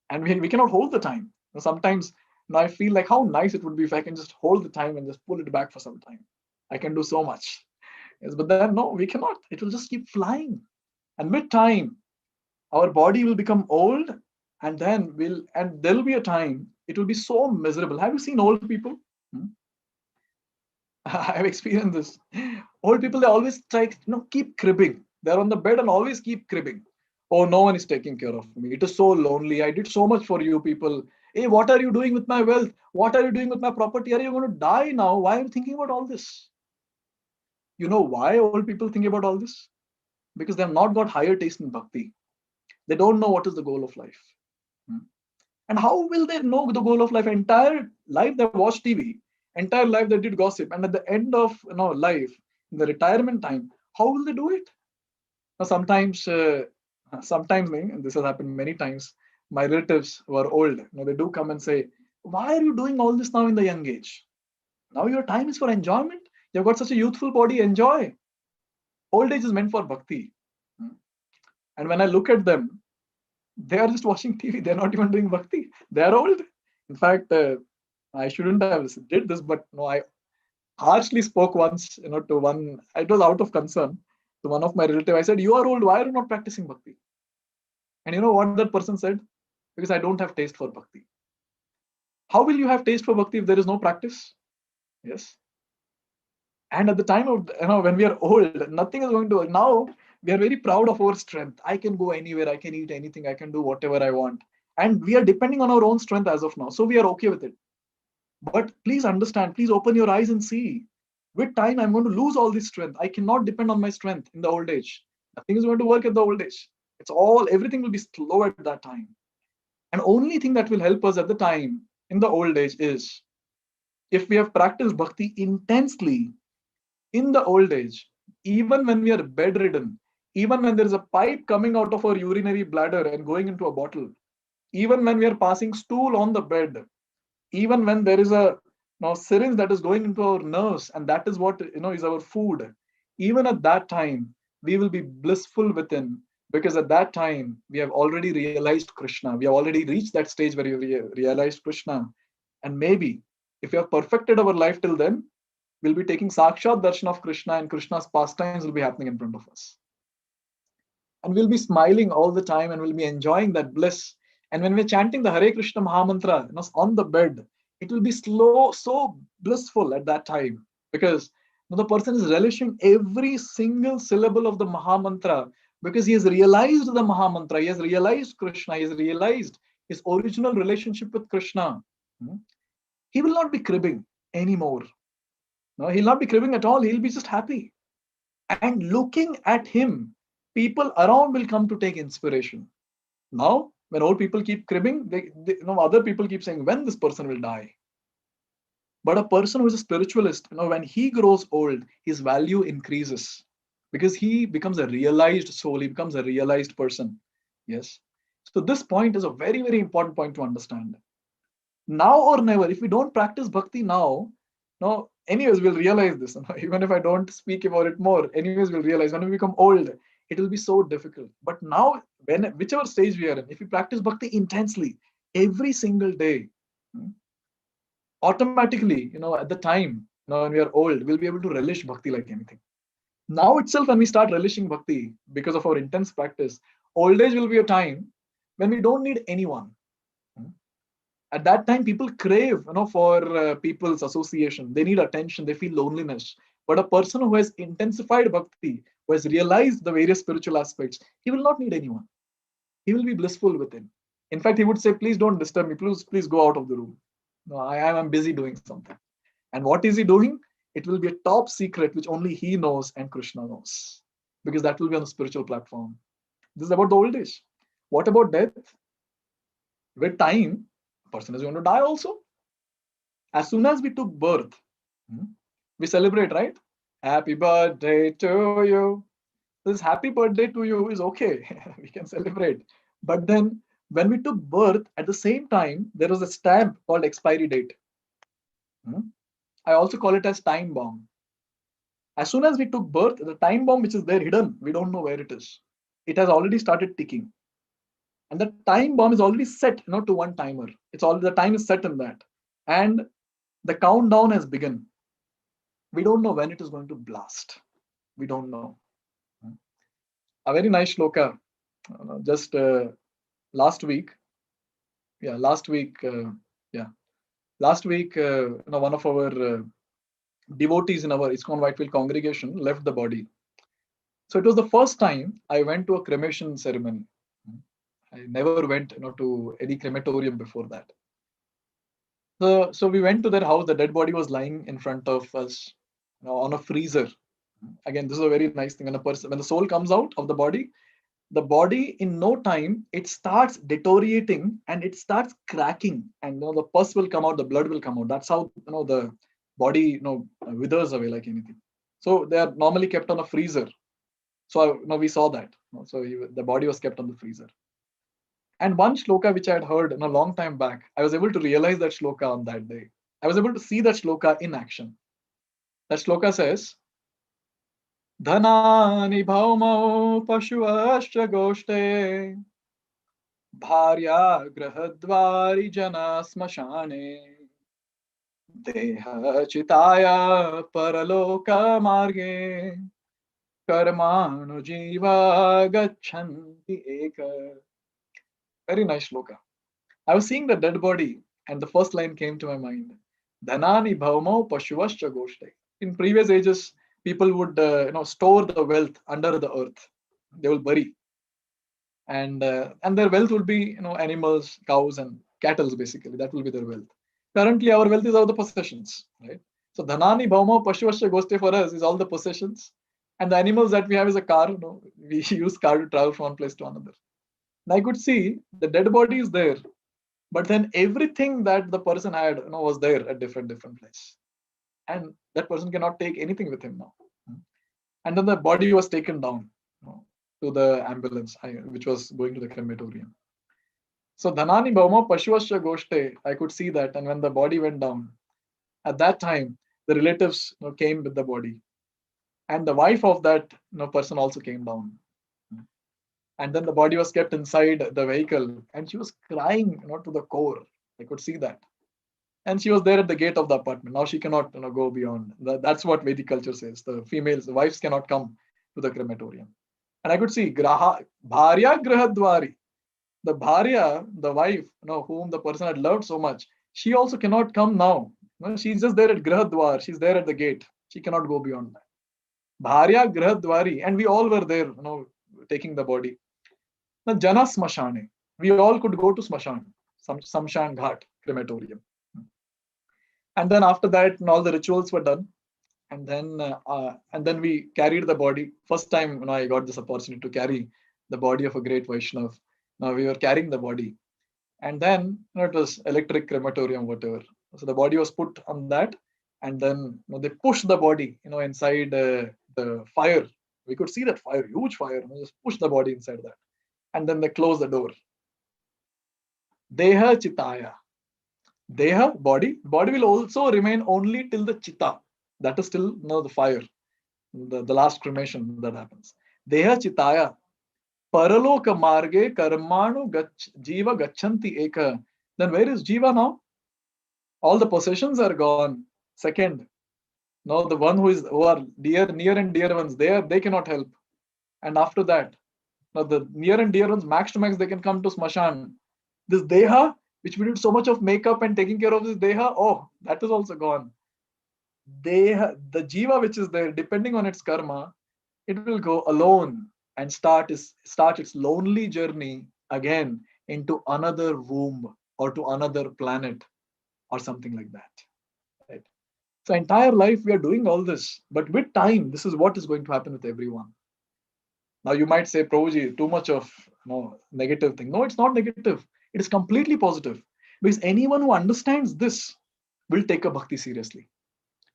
and we cannot hold the time. Sometimes I feel like how nice it would be if I can just hold the time and just pull it back for some time. I can do so much. Yes, but then no, we cannot. It will just keep flying. And with time, our body will become old, and then there'll be a time it will be so miserable. Have you seen old people? I've experienced this. Old people, they always try, keep cribbing. They're on the bed and always keep cribbing. Oh, no one is taking care of me. It is so lonely. I did so much for you people. Hey, what are you doing with my wealth? What are you doing with my property? Are you going to die now? Why are you thinking about all this? You know why old people think about all this? Because they have not got higher taste in bhakti. They don't know what is the goal of life. And how will they know the goal of life? Entire life they watch TV, entire life they did gossip, and at the end of life, in the retirement time, how will they do it? Now, sometimes, and this has happened many times, my relatives who are old, they do come and say, "Why are you doing all this now in the young age? Now your time is for enjoyment. You've got such a youthful body. Enjoy. Old age is meant for bhakti." And when I look at them, they are just watching TV. They're not even doing bhakti. They are old. In fact, I shouldn't have did this, but no, I harshly spoke once, to one. It was out of concern to one of my relative. I said, "You are old. Why are you not practicing bhakti?" And you know what that person said? Because I don't have taste for bhakti. How will you have taste for bhakti if there is no practice? Yes. And at the time of when we are old, nothing is going to. Now we are very proud of our strength. I can go anywhere. I can eat anything. I can do whatever I want. And we are depending on our own strength as of now. So we are okay with it. But please understand, please open your eyes and see. With time, I'm going to lose all this strength. I cannot depend on my strength in the old age. Nothing is going to work at the old age. Everything will be slow at that time. And only thing that will help us at the time in the old age is if we have practiced bhakti intensely in the old age, even when we are bedridden, even when there is a pipe coming out of our urinary bladder and going into a bottle, even when we are passing stool on the bed, even when there is a syringe that is going into our nerves, and that is what is our food, even at that time we will be blissful within, because at that time we have already realized Krishna. We have already reached that stage where we realized Krishna. And maybe if we have perfected our life till then, we'll be taking sakshat darshan of Krishna, and Krishna's pastimes will be happening in front of us. And we'll be smiling all the time, and we'll be enjoying that bliss. And when we're chanting the Hare Krishna Mahamantra on the bed, it will be so blissful at that time, because the person is relishing every single syllable of the Mahamantra, because he has realized the Mahamantra, he has realized Krishna, he has realized his original relationship with Krishna. He will not be cribbing anymore. No, he'll not be cribbing at all. He'll be just happy. And looking at him, people around will come to take inspiration. Now, when old people keep cribbing, other people keep saying when this person will die. But a person who is a spiritualist, when he grows old, his value increases, because he becomes a realized soul. He becomes a realized person. Yes. So this point is a very, very important point to understand. Now or never, if we don't practice bhakti now, anyways, we'll realize this. Even if I don't speak about it more, anyways, we'll realize when we become old, it will be so difficult. But now, whichever stage we are in, if we practice bhakti intensely every single day, automatically, at the time, when we are old, we'll be able to relish bhakti like anything. Now itself, when we start relishing bhakti because of our intense practice, old age will be a time when we don't need anyone. At that time, people crave, for people's association. They need attention. They feel loneliness. But a person who has intensified bhakti, who has realized the various spiritual aspects, he will not need anyone. He will be blissful within. In fact, he would say, "Please don't disturb me. Please go out of the room. No, I am busy doing something." And what is he doing? It will be a top secret which only he knows and Krishna knows, because that will be on the spiritual platform. This is about the old age. What about death? With time, person is going to die also. As soon as we took birth, we celebrate, right? Happy birthday to you. This happy birthday to you is okay. We can celebrate. But then when we took birth, at the same time, there was a stamp called expiry date. I also call it as time bomb. As soon as we took birth, the time bomb which is there hidden, we don't know where it is. It has already started ticking. And the time bomb is already set, to one timer. The time is set in that. And the countdown has begun. We don't know when it is going to blast. We don't know. A very nice shloka, just last week. Yeah, last week. Last week, one of our devotees in our ISKCON Whitefield congregation left the body. So it was the first time I went to a cremation ceremony. I never went, to any crematorium before that. So we went to their house. The dead body was lying in front of us, on a freezer. Again, this is a very nice thing. When the soul comes out of the body in no time, it starts deteriorating and it starts cracking, and the pus will come out, the blood will come out. That's how the body withers away like anything. So they are normally kept on a freezer. So we saw that. So the body was kept on the freezer. And one shloka which I had heard a long time back, I was able to realize that shloka on that day. I was able to see that shloka in action. That shloka says, Dhanani bhaumau pashuascha goshte bharya grahadvari jana smashane deha chitaya paraloka marge karmanu jiva gachanti eka. Very nice shloka. I was seeing the dead body, and the first line came to my mind. Dhanani bhaumau pashuvascha goshte. In previous ages, people would store the wealth under the earth. They will bury, and their wealth would be animals, cows, and cattle. Basically, that will be their wealth. Currently, our wealth is all the possessions, right? So Dhanani bhaumau pashuvascha goshte for us is all the possessions, and the animals that we have is a car. We use car to travel from one place to another. And I could see the dead body is there, But then everything that the person had, was there at different place, and that person cannot take anything with him now. And then the body was taken down, to the ambulance, which was going to the crematorium. So Dhanani Bhauma Pashuvasya Goshte, I could see that, and when the body went down, at that time the relatives, came with the body, and the wife of that, person also came down. And then the body was kept inside the vehicle, and she was crying, to the core. I could see that. And she was there at the gate of the apartment. Now she cannot, go beyond. That's what Vedic culture says. The females, the wives cannot come to the crematorium. And I could see Bharya Grahadwari. The Bharya, the wife, whom the person had loved so much, she also cannot come now. She's just there at Grahadwar. She's there at the gate. She cannot go beyond that. Bharya Grahadwari. And we all were there, taking the body. Now, Jana Smashane. We all could go to Smashan, Samshan Ghat crematorium. And then after that, all the rituals were done. And then we carried the body. First time, I got this opportunity to carry the body of a great Vaishnav. Now we were carrying the body. And then, it was electric crematorium, whatever. So the body was put on that. And then they pushed the body, inside the fire. We could see that fire, huge fire. Just push the body inside that. And then they close the door. Deha Chitaya. Deha, body will also remain only till the Chitta. That is still the fire, the last cremation that happens. Deha Chitaya. Paraloka Marge Karmanu Jiva Gachanti Eka. Then where is Jiva now? All the possessions are gone. Second, now the one who are near and dear ones, they cannot help. And after that, now the near and dear ones, max to max, they can come to Smashan. This Deha, which we did so much of makeup and taking care of this Deha, that is also gone. Deha, the Jiva which is there, depending on its karma, it will go alone and start its lonely journey again into another womb or to another planet or something like that. Right? So entire life we are doing all this, but with time, this is what is going to happen with everyone. Now you might say, Prabhuji, too much of negative thing. No, it's not negative. It is completely positive. Because anyone who understands this will take a bhakti seriously.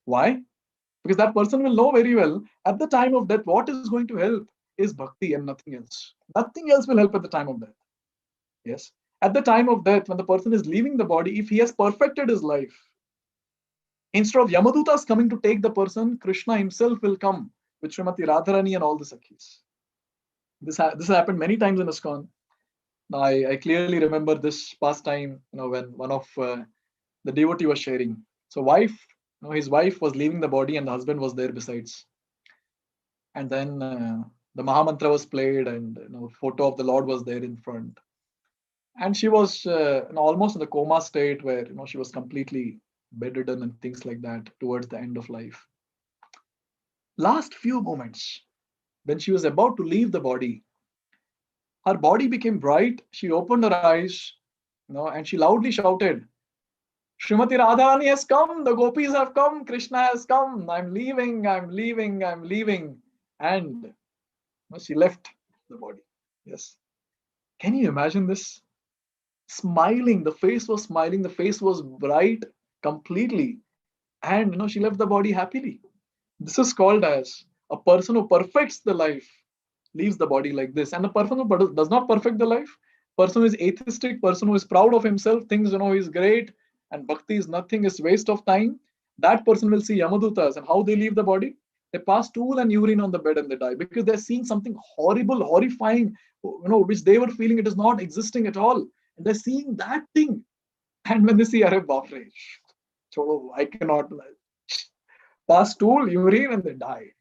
Why? Because that person will know very well at the time of death, what is going to help is bhakti and nothing else. Nothing else will help at the time of death. Yes. At the time of death, when the person is leaving the body, if he has perfected his life, instead of Yamadutas coming to take the person, Krishna himself will come with Srimati Radharani and all the Sakhis. This happened many times in ISKCON. Now, I clearly remember this past time, when one of the devotee was sharing. So his wife was leaving the body and the husband was there besides. And then the Mahamantra was played and photo of the Lord was there in front. And she was almost in the coma state where she was completely bedridden and things like that towards the end of life. Last few moments, when she was about to leave the body, her body became bright. She opened her eyes, and she loudly shouted, Srimati Radharani has come, the gopis have come, Krishna has come, I'm leaving. And she left the body. Yes. Can you imagine this? Smiling, the face was smiling, the face was bright completely. And she left the body happily. This is called as a person who perfects the life, leaves the body like this. And a person who does not perfect the life, person who is atheistic, person who is proud of himself, thinks he's great, and bhakti is nothing, is waste of time, that person will see Yamadutas. And how they leave the body? They pass stool and urine on the bed and they die because they're seeing something horrible, horrifying, which they were feeling it is not existing at all. And they're seeing that thing. And when they see, Arey Bapre, chodo, I cannot pass stool, urine, and they die.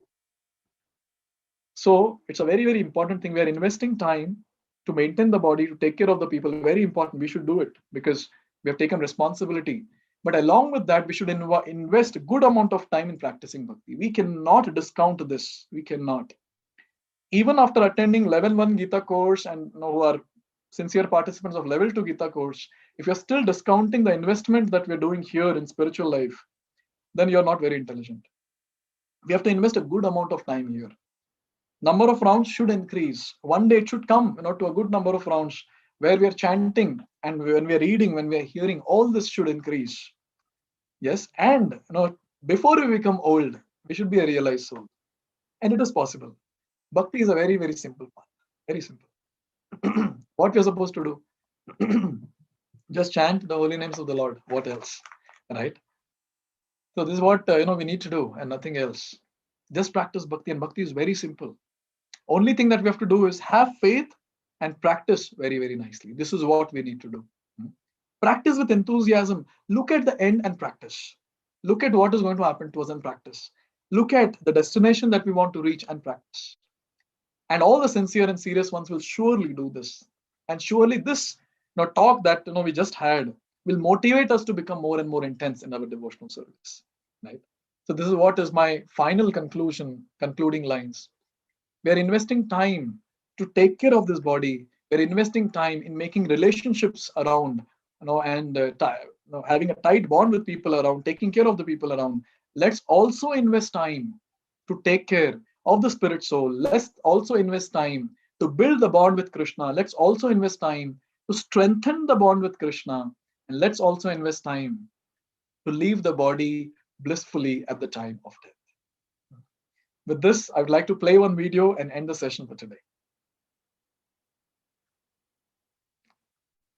So it's a very, very important thing. We are investing time to maintain the body, to take care of the people. Very important. We should do it because we have taken responsibility. But along with that, we should invest a good amount of time in practicing bhakti. We cannot discount this. We cannot. Even after attending level 1 Gita course and who are sincere participants of level 2 Gita course, if you're still discounting the investment that we're doing here in spiritual life, then you're not very intelligent. We have to invest a good amount of time here. Number of rounds should increase. One day it should come to a good number of rounds where we are chanting and when we are reading, when we are hearing, all this should increase. Yes, and before we become old, we should be a realized soul, and it is possible. Bhakti is a very, very simple path. Very simple. What we are supposed to do? Just chant the holy names of the Lord. What else? Right? So this is what we need to do, and nothing else. Just practice bhakti, and bhakti is very simple. Only thing that we have to do is have faith and practice very, very nicely. This is what we need to do. Hmm. Practice with enthusiasm. Look at the end and practice. Look at what is going to happen to us and practice. Look at the destination that we want to reach and practice. And all the sincere and serious ones will surely do this. And surely this talk that we just had will motivate us to become more and more intense in our devotional service. Right? So this is what is my final concluding lines. We are investing time to take care of this body. We're investing time in making relationships around, and having a tight bond with people around, taking care of the people around. Let's also invest time to take care of the spirit soul. Let's also invest time to build the bond with Krishna. Let's also invest time to strengthen the bond with Krishna. And let's also invest time to leave the body blissfully at the time of death. With this, I would like to play one video and end the session for today.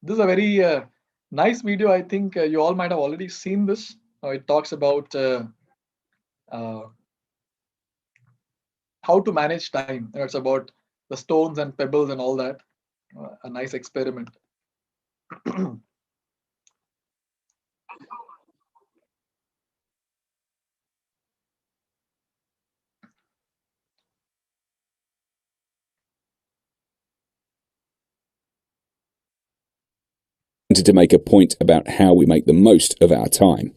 This is a very nice video. I think you all might have already seen this. It talks about how to manage time. It's about the stones and pebbles and all that. A nice experiment. To make a point about how we make the most of our time.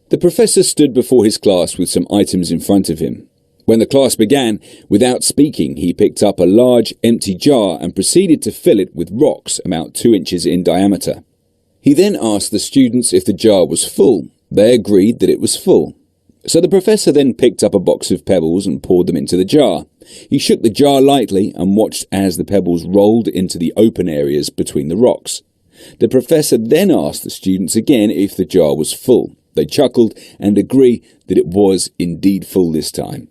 The professor stood before his class with some items in front of him. When the class began, without speaking, he picked up a large empty jar and proceeded to fill it with rocks about 2 inches in diameter. He then asked the students if the jar was full. They agreed that it was full. So the professor then picked up a box of pebbles and poured them into the jar. He shook the jar lightly and watched as the pebbles rolled into the open areas between the rocks. The professor then asked the students again if the jar was full. They chuckled and agreed that it was indeed full this time.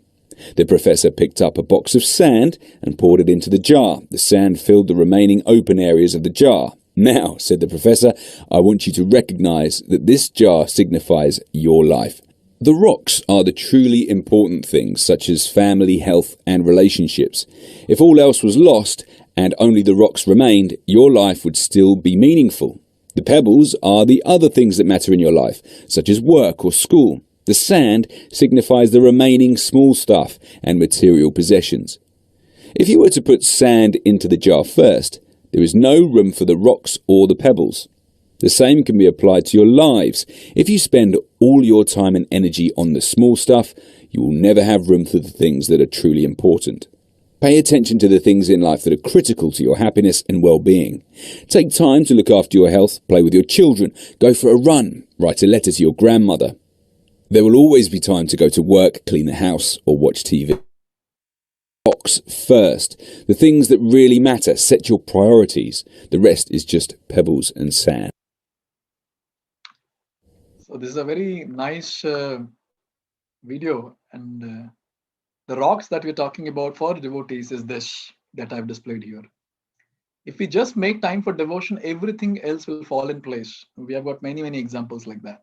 The professor picked up a box of sand and poured it into the jar. The sand filled the remaining open areas of the jar. Now, said the professor, I want you to recognize that this jar signifies your life. The rocks are the truly important things, such as family, health, and relationships. If all else was lost, and only the rocks remained, your life would still be meaningful. The pebbles are the other things that matter in your life, such as work or school. The sand signifies the remaining small stuff and material possessions. If you were to put sand into the jar first, there is no room for the rocks or the pebbles. The same can be applied to your lives. If you spend all your time and energy on the small stuff, you will never have room for the things that are truly important. Pay attention to the things in life that are critical to your happiness and well-being. Take time to look after your health, play with your children, go for a run, write a letter to your grandmother. There will always be time to go to work, clean the house, or watch TV. Rocks first. The things that really matter. Set your priorities. The rest is just pebbles and sand. So this is a very nice video, and the rocks that we're talking about for devotees is this that I've displayed here. If we just make time for devotion, everything else will fall in place. We have got many, many examples like that.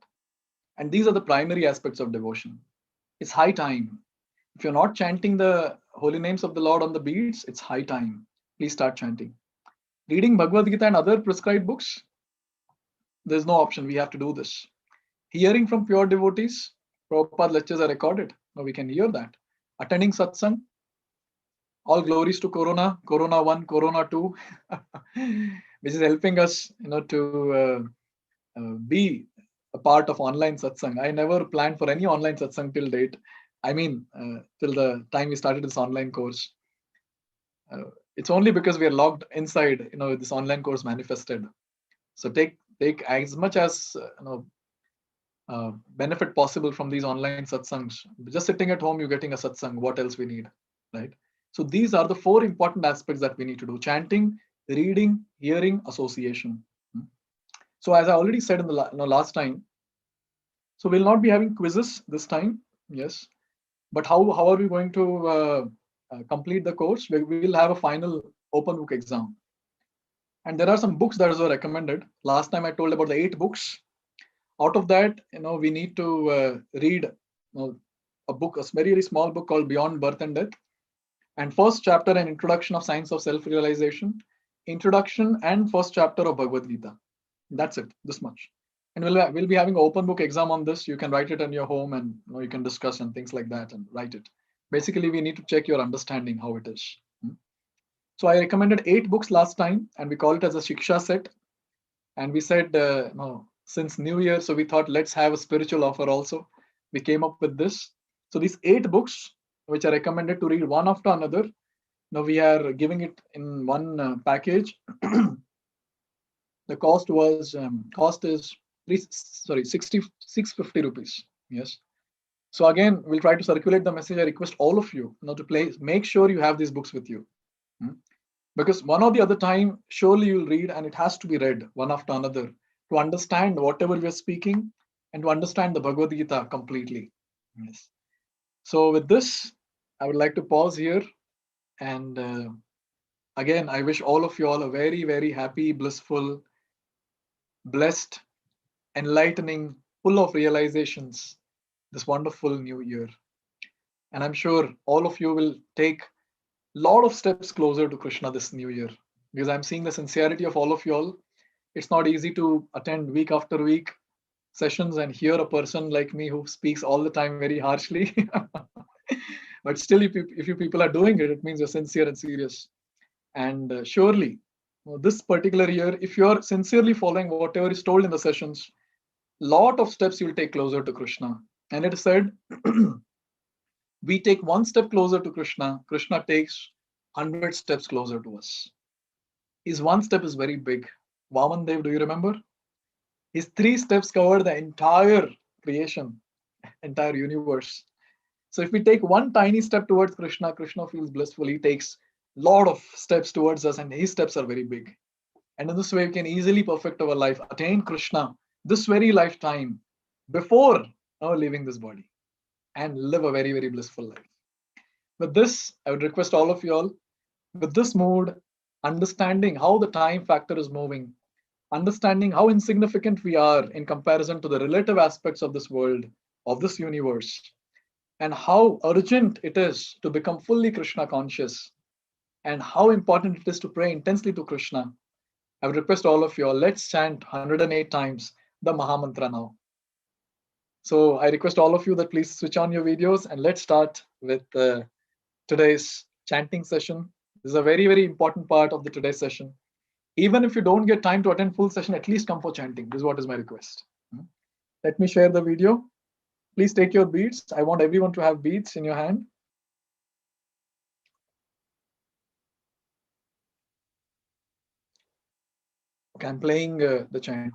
And these are the primary aspects of devotion. It's high time. If you're not chanting the holy names of the Lord on the beads, it's high time. Please start chanting. Reading Bhagavad-Gita and other prescribed books, there's no option. We have to do this. Hearing from pure devotees, Prabhupada lectures are recorded. Now we can hear that. Attending satsang, all glories to Corona, Corona 1, Corona 2, which is helping us, to be a part of online satsang. I never planned for any online satsang till date. I mean, till the time we started this online course. It's only because we are locked inside, this online course manifested. So take as much as benefit possible from these online satsangs. Just sitting at home, you're getting a satsang. What else we need, right? So these are the 4 important aspects that we need to do: chanting, reading, hearing, association. So as I already said in the last time, so we'll not be having quizzes this time, yes. But how are we going to complete the course? We will have a final open book exam. And there are some books that were recommended. Last time I told about the 8 books. Out of that, we need to read a book, a very, very small book called Beyond Birth and Death. And first chapter, an introduction of science of self-realization, introduction and first chapter of Bhagavad-Gita. That's it, this much. And we'll be having an open book exam on this. You can write it in your home and you can discuss and things like that and write it. Basically, we need to check your understanding, how it is. So I recommended 8 books last time, and we call it as a Shiksha set. And we said, since New Year, so we thought let's have a spiritual offer also. We came up with this. So these 8 books, which are recommended to read one after another, now we are giving it in one package. The cost is 650 rupees. Yes. So again, we'll try to circulate the message. I request all of you now to make sure you have these books with you. Because one or the other time, surely you'll read, and it has to be read one after another to understand whatever we are speaking and to understand the Bhagavad-Gita completely. Yes. So with this, I would like to pause here. And again, I wish all of you all a very, very happy, blissful, blessed, enlightening, full of realizations, this wonderful new year. And I'm sure all of you will take a lot of steps closer to Krishna this new year, because I'm seeing the sincerity of all of you all. It's not easy to attend week after week sessions and hear a person like me who speaks all the time very harshly. But still, if you people are doing it, it means you're sincere and serious. And surely, this particular year, if you're sincerely following whatever is told in the sessions, lot of steps you'll take closer to Krishna. And it is said, we take one step closer to Krishna, Krishna takes 100 steps closer to us. His one step is very big. Vaman Dev, do you remember? His 3 steps cover the entire creation, entire universe. So if we take one tiny step towards Krishna, Krishna feels blissful. He takes a lot of steps towards us, and his steps are very big. And in this way, we can easily perfect our life, attain Krishna this very lifetime before leaving this body, and live a very, very blissful life. With this, I would request all of you all, with this mood, understanding how the time factor is moving, understanding how insignificant we are in comparison to the relative aspects of this world, of this universe, and how urgent it is to become fully Krishna conscious, and how important it is to pray intensely to Krishna. I would request all of you all, let's chant 108 times the Mahamantra now. So I request all of you that please switch on your videos, and let's start with today's chanting session. This is a very, very important part of the today's session. Even if you don't get time to attend full session, at least come for chanting. This is what is my request. Let me share the video. Please take your beads. I want everyone to have beads in your hand. Okay, I'm playing the chanting.